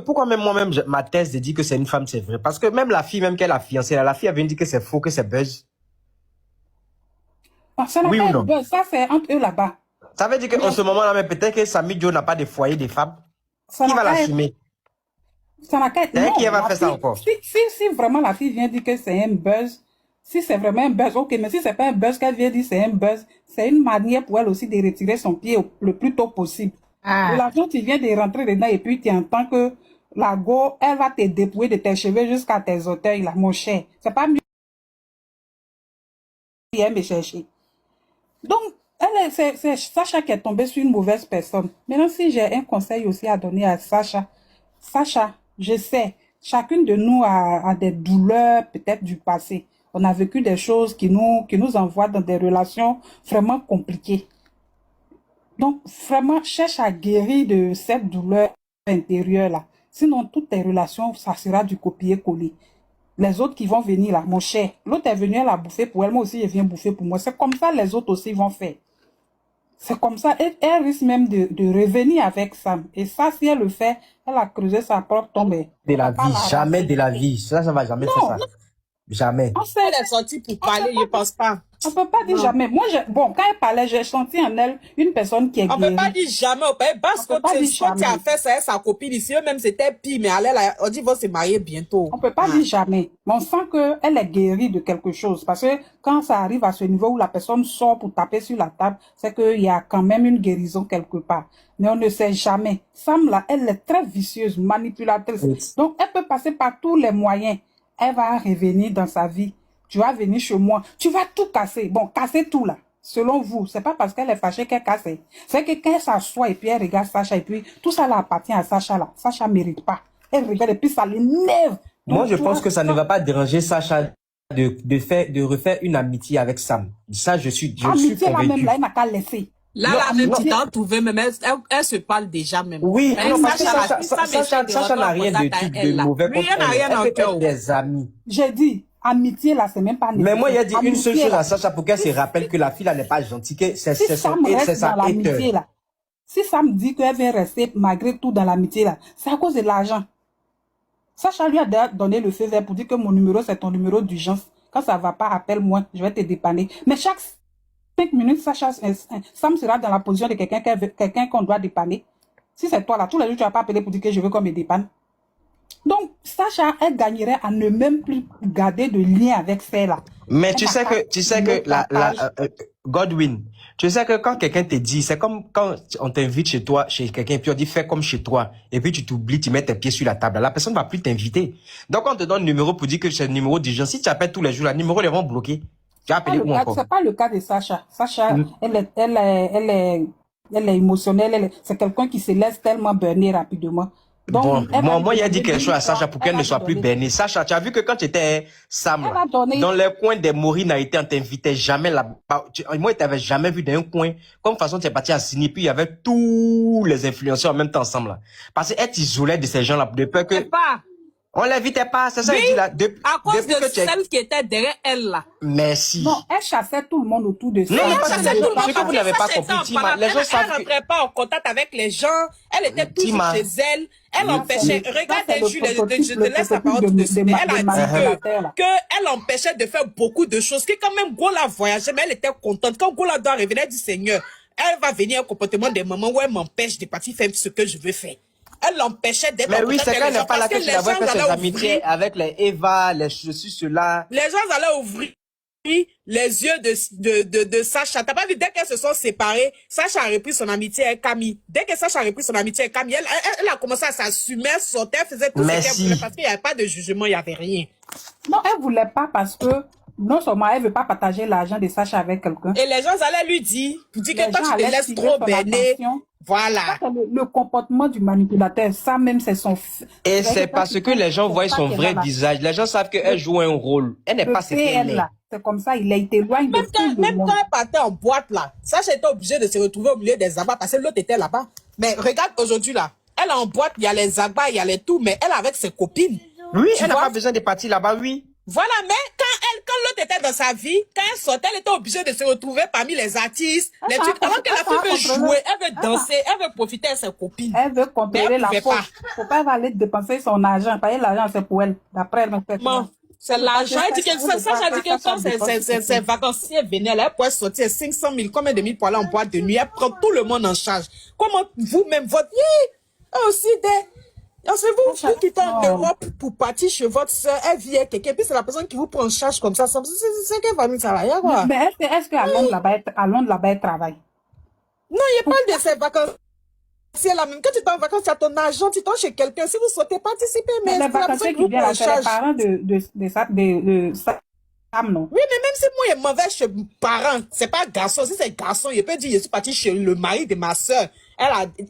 Pourquoi même moi-même, ma thèse de dire que c'est une femme, c'est vrai. Parce que même la fille, même qu'elle a fiancé, la fille, elle vient dire que c'est faux, que c'est buzz. Ça n'a Oui pas ou été non? buzz, ça c'est entre eux là-bas. Ça veut dire qu'en ce moment-là, mais peut-être que Samy Joe n'a pas de foyer des femmes. Ça Qui n'a va qu'à être- l'assumer? Ça n'a qu'à être. C'est elle Non, qui va la faire ça fille- encore. Si vraiment la fille vient dire que c'est un buzz, si c'est vraiment un buzz, ok, mais si c'est pas un buzz qu'elle vient dire c'est un buzz, c'est une manière pour elle aussi de retirer son pied le plus tôt possible. Ah. De l'argent, tu viens de rentrer dedans et puis tu entends que la go, elle va te dépouiller de tes cheveux jusqu'à tes orteils, là, mon cher. C'est pas mieux qu'elle me chercher. Donc, c'est Sacha qui est tombé sur une mauvaise personne. Maintenant, si j'ai un conseil aussi à donner à Sacha, je sais, chacune de nous a des douleurs peut-être du passé. On a vécu des choses qui nous envoient dans des relations vraiment compliquées. Donc, vraiment, cherche à guérir de cette douleur intérieure-là. Sinon, toutes tes relations, ça sera du copier-coller. Les autres qui vont venir là, mon cher, l'autre est venu, elle a bouffé pour elle, moi aussi, elle vient bouffer pour moi. C'est comme ça, les autres aussi vont faire. C'est comme ça, elle risque même de revenir avec Sam. Et ça, si elle le fait, elle a creusé sa propre tombe. De la vie, jamais de la vie. Ça va jamais faire ça. Jamais. On sait, Elle est sortie pour parler, je pense pas. on peut pas dire jamais. Moi, bon, quand elle parlait, j'ai senti en elle une personne qui est On peut pas guérie. dire jamais, parce On peut pas que dire ce que tu as jamais. fait, c'est sa copine ici, eux-même c'était pire, mais on dit qu'ils vont se marier bientôt. On peut pas dire jamais. Mais on sent qu'elle est guérie de quelque chose. Parce que quand ça arrive à ce niveau où la personne sort pour taper sur la table, c'est qu'il y a quand même une guérison quelque part. Mais on ne sait jamais. Sam, là, elle est très vicieuse, manipulatrice. Oui. Donc, elle peut passer par tous les moyens. Elle va revenir dans sa vie. Tu vas venir chez moi. Tu vas tout casser. Bon, casser tout là. Selon vous, c'est pas parce qu'elle est fâchée qu'elle casse. C'est que quand elle s'assoit et puis elle regarde Sacha et puis tout ça là appartient à Sacha là. Sacha mérite pas. Elle regarde et puis ça l'énerve. Moi, Donc, je tu pense vois, que ça ne va pas déranger Sacha de refaire une amitié avec Sam. Ça, je suis amitié là même convaincu. là, elle n'a qu'à laisser. Là, Non, la même non. tu t'as trouvé, même elle se parle déjà même. Oui, Mais non, parce que Sacha, Sacha n'a rien de truc de mauvais Lui, contre elle n'a rien elle. en Elle peut cœur. être des amis. J'ai dit, amitié là, c'est même pas Mais moi, il a dit une seule Amitié, chose là. à Sacha pour qu'elle se rappelle que la fille là n'est pas gentille, que c'est Si son Sam c'est reste sa dans l'amitié hater. là, si Sam dit qu'elle veut rester malgré tout dans l'amitié là, c'est à cause de l'argent. Sacha lui a donné le feu vert pour dire que mon numéro c'est ton numéro d'urgence. Quand ça va pas, appelle-moi, je vais te dépanner. Mais chaque 5 minutes, Sam sera dans la position de quelqu'un qu'on doit dépanner. Si c'est toi là, tous les jours tu vas pas appeler pour dire que je veux qu'on me dépanne. Donc, Sacha, elle gagnerait à ne même plus garder de lien avec celle-là. Mais tu sais que Godwin, tu sais que quand quelqu'un te dit, c'est comme quand on t'invite chez toi, chez quelqu'un, puis on dit fais comme chez toi, et puis tu t'oublies, tu mets tes pieds sur la table, la personne va plus t'inviter. Donc on te donne le numéro pour dire que c'est le numéro d'urgence. Si tu appelles tous les jours, le numéro les vont bloquer. Tu vas appeler où encore? C'est pas le cas de Sacha. Sacha, elle est émotionnelle, c'est quelqu'un qui se laisse tellement burner rapidement. Donc, Bon, moi, il a dit quelque chose à Sacha pour qu'elle ne soit plus bernée. bernée. Sacha, tu as vu que quand tu étais Sam, Elle là, a donné- dans les coins des Morines, on t'invitait jamais là-bas. Moi, je t'avais jamais vu dans un coin. Comme façon, tu es parti à Sydney, puis il y avait tous les influenceurs en même temps ensemble, là. Parce qu'elle t'isolait de ces gens-là, de peur que, C'est pas. on l'invitait pas, c'est ça, Oui, il dit là. à cause depuis de que tu es... celle qui était derrière elle là. Merci. Non, elle chassait tout le monde autour de ça. Non, Elle parce faisait que des tout le monde, choses. que vous n'avez pas compris, Tima, les gens savent Elle que... rentrait pas en contact avec les gens. Elle était toujours Tima. chez elle. Elle empêchait. Ça, c'est Regardez, le Jules, prototype, je te laisse la le parole tout de suite. de Elle a dit manipulateur, là. que elle empêchait de faire beaucoup de choses. Que quand même Gola voyageait, mais elle était contente. Quand Gola doit revenir, elle dit Seigneur, elle va venir un comportement des moments où elle m'empêche de partir faire ce que je veux faire. Elle l'empêchait d'être Mais en oui, contact c'est avec qu'elle les gens n'est pas là parce que que tu les l'avais gens fait ses allaient amitiés ouvrir. avec les Eva, les ceci, cela. Les gens allaient ouvrir les yeux de Sacha. T'as pas vu, dès qu'elles se sont séparées, Sacha a repris son amitié avec Camille. Dès que Sacha a repris son amitié avec Camille, elle a commencé à s'assumer, elle sortait, elle faisait tout ce Merci. qu'elle voulait parce qu'il n'y avait pas de jugement, il n'y avait rien. Non, elle voulait pas parce que non seulement elle veut pas partager l'argent de Sacha avec quelqu'un. Et les gens allaient lui dire, pour dire Les que toi gens tu te allaient laisses tirer trop son berner. attention. Voilà. Ça, c'est le comportement du manipulateur. Ça même, c'est son... Et c'est parce que les gens voient son vrai visage. Les gens savent qu'elle joue un rôle. Elle n'est pas ce qu'elle PL, est. là. C'est comme ça, il t'éloigne de Même tout le même monde. quand elle partait en boîte là, Sacha était obligé de se retrouver au milieu des abats parce que l'autre était là-bas. Mais regarde aujourd'hui là, elle est en boîte, il y a les abats, il y a les tout, mais elle avec ses copines. Oui, Tu elle n'a vois? pas besoin de partir là-bas, oui. Voilà, mais quand l'autre était dans sa vie, quand elle sortait, elle était obligée de se retrouver parmi les artistes, les trucs. Alors que la fille veut jouer, elle veut danser, elle veut profiter de ses copines. Elle veut contrôler la pouvait faute. pas. Faut pas aller dépenser son argent. Payer l'argent, c'est pour elle. D'après elle, Bon, c'est l'argent. Elle dit que ça dit que quand c'est vacanciers vénère, elle pourrait sortir 500 000, combien de mille pour aller en boîte de nuit. Elle prend tout le monde en charge. Comment vous-même, votre vie, aussi des... C'est vous quittez en Europe pour partir chez votre soeur, elle vit avec quelqu'un, puis c'est la personne qui vous prend en charge comme ça. C'est quelle famille ça va y avoir? Mais est-ce qu'à Londres, là-bas, elle travaille? Non, il parle de ses vacances. C'est la même. Quand tu es en vacances, tu as ton argent, tu t'en chez quelqu'un. Si vous souhaitez participer, mais les vacanciers qui viennent, c'est les parents de Sam, non? Oui, mais même si moi, il est mauvais chez mes parents, c'est pas garçon. Si c'est garçon, il peut dire, je suis parti chez le mari de ma soeur.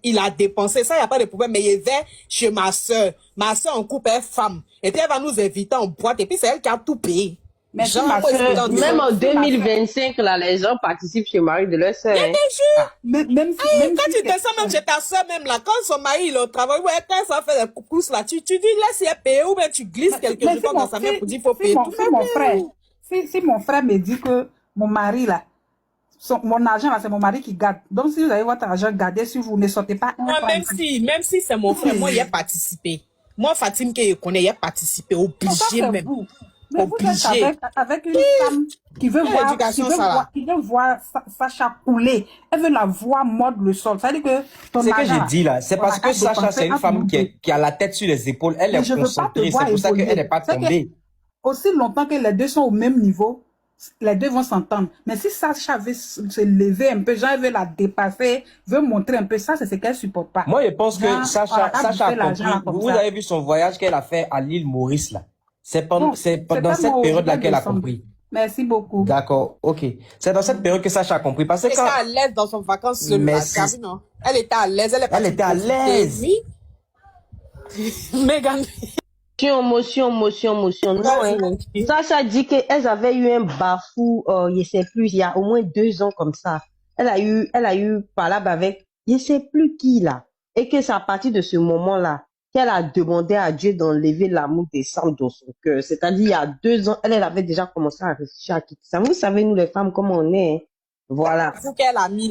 Il a dépensé, ça, il n'y a pas de problème, mais il va chez ma soeur. Ma soeur en couple est femme. Et puis elle va nous inviter en boîte, et puis c'est elle qui a tout payé. Mais Genre, même en 2025, là, les gens participent chez le mari de leur soeur. Même quand tu descends même chez ta soeur, même là, quand son mari, il est au travail, ouais, quand ça fait des courses là, tu dis, laisse elle payer, ou bien tu glisses quelque chose dans sa main pour dire, faut payer tout. Si mon frère me dit que mon mari, là, mon argent, là, c'est mon mari qui garde. Donc, si vous avez votre argent gardé, si vous ne sortez pas... Moi, même si c'est mon frère, moi, il a participé. Moi, Fatim, qui connaît, il a participé, obligé même. Mais obligé. Avec une femme qui veut voir Sacha couler. Elle veut la voir mordre le sol. Ça veut dire que ton c'est argent, que je dis là, c'est parce que Sacha, c'est une femme qui a la tête sur les épaules. Elle est concentrée. C'est pour ça qu'elle n'est pas tombée. Aussi longtemps que les deux sont au même niveau, les deux vont s'entendre. Mais si Sacha veut se lever un peu, genre elle veut la dépasser, veut montrer un peu, ça c'est ce qu'elle supporte pas. Moi je pense que Sacha a compris. Vous avez vu son voyage qu'elle a fait à l'île Maurice là. C'est pendant cette période-là qu'elle a compris. Merci beaucoup. D'accord, ok. C'est dans cette période que Sacha a compris. Parce que elle était à l'aise dans son vacances seule. Non. Elle était à l'aise. Elle était à l'aise. Oui. Megan. Motion. Non, hein. Sacha dit qu'elles avaient eu un bafou, je sais plus, il y a au moins 2 ans comme ça. Elle a eu palabre avec, je sais plus qui là. Et que c'est à partir de ce moment-là qu'elle a demandé à Dieu d'enlever l'amour des Sam dans son cœur. C'est-à-dire, il y a 2 ans, elle avait déjà commencé à réfléchir à quitter ça. Vous savez, nous les femmes, comment on est, hein? Voilà. Bafou qu'elle a mis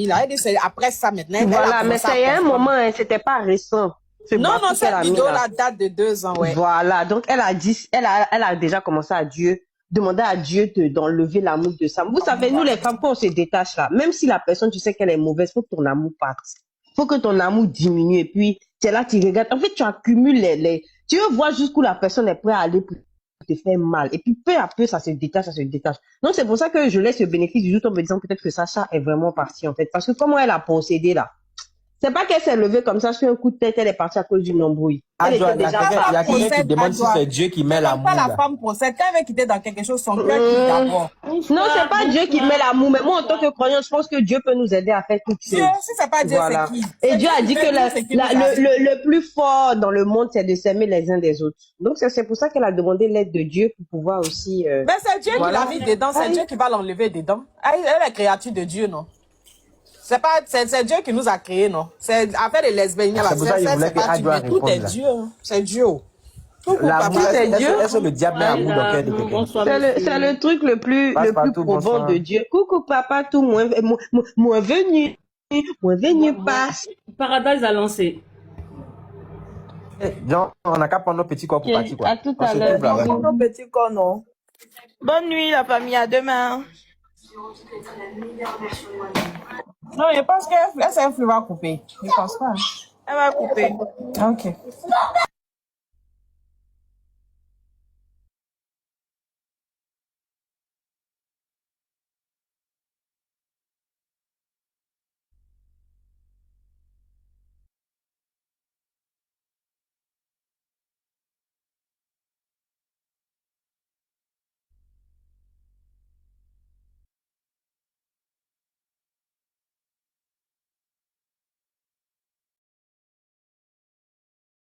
là. Elle dit, c'est après ça maintenant. Voilà, mais c'est un moment, hein, c'était pas récent. Non, cette vidéo la date de 2 ans, ouais. Voilà, donc elle a dit, elle a déjà commencé à demander à Dieu d'enlever l'amour de Sam. Vous savez, nous les femmes, quand on se détache là, même si la personne, tu sais qu'elle est mauvaise, faut que ton amour parte. Faut que ton amour diminue et puis, c'est là tu regardes. En fait, tu accumules tu veux voir jusqu'où la personne est prête à aller pour te faire mal. Et puis, peu à peu, ça se détache. Donc, c'est pour ça que je laisse le bénéfice du doute en me disant peut-être que Sacha est vraiment partie, en fait. Parce que comment elle a procédé là? C'est pas qu'elle s'est levée comme ça sur un coup de tête, elle est partie à cause d'une embrouille. Il y a quelqu'un qui demande si c'est Dieu qui met l'amour. Pas la femme procède. Quand elle veut quitter dans quelque chose, son cœur qui d'abord. Non, c'est pas Dieu qui met l'amour, mais moi, en tant que croyant, je pense que Dieu peut nous aider à faire tout ça. Dieu, si c'est pas Dieu, c'est qui? Et Dieu a dit que le plus fort dans le monde, c'est de s'aimer les uns des autres. Donc, c'est pour ça qu'elle a demandé l'aide de Dieu pour pouvoir aussi... Mais c'est Dieu qui l'a mis dedans, c'est Dieu qui va l'enlever dedans. Elle est créature de Dieu, non? C'est Dieu qui nous a créés, non? C'est affaire de lesbiennes. C'est pas Dieu. Tout est Dieu. C'est Dieu. C'est Dieu. Est-ce que le diable met l'amour dans le cœur de quelqu'un? C'est le truc le plus probant de Dieu. Coucou papa, tout moins venu passe. Paradise a lancé. Genre, on n'a qu'à prendre nos petits corps pour partir, quoi. À tout à l'heure. Nos petits corps, non. Bonne nuit, la famille. À demain. Non, je pense qu'elle va couper. Je pense pas. Elle va couper. Ok.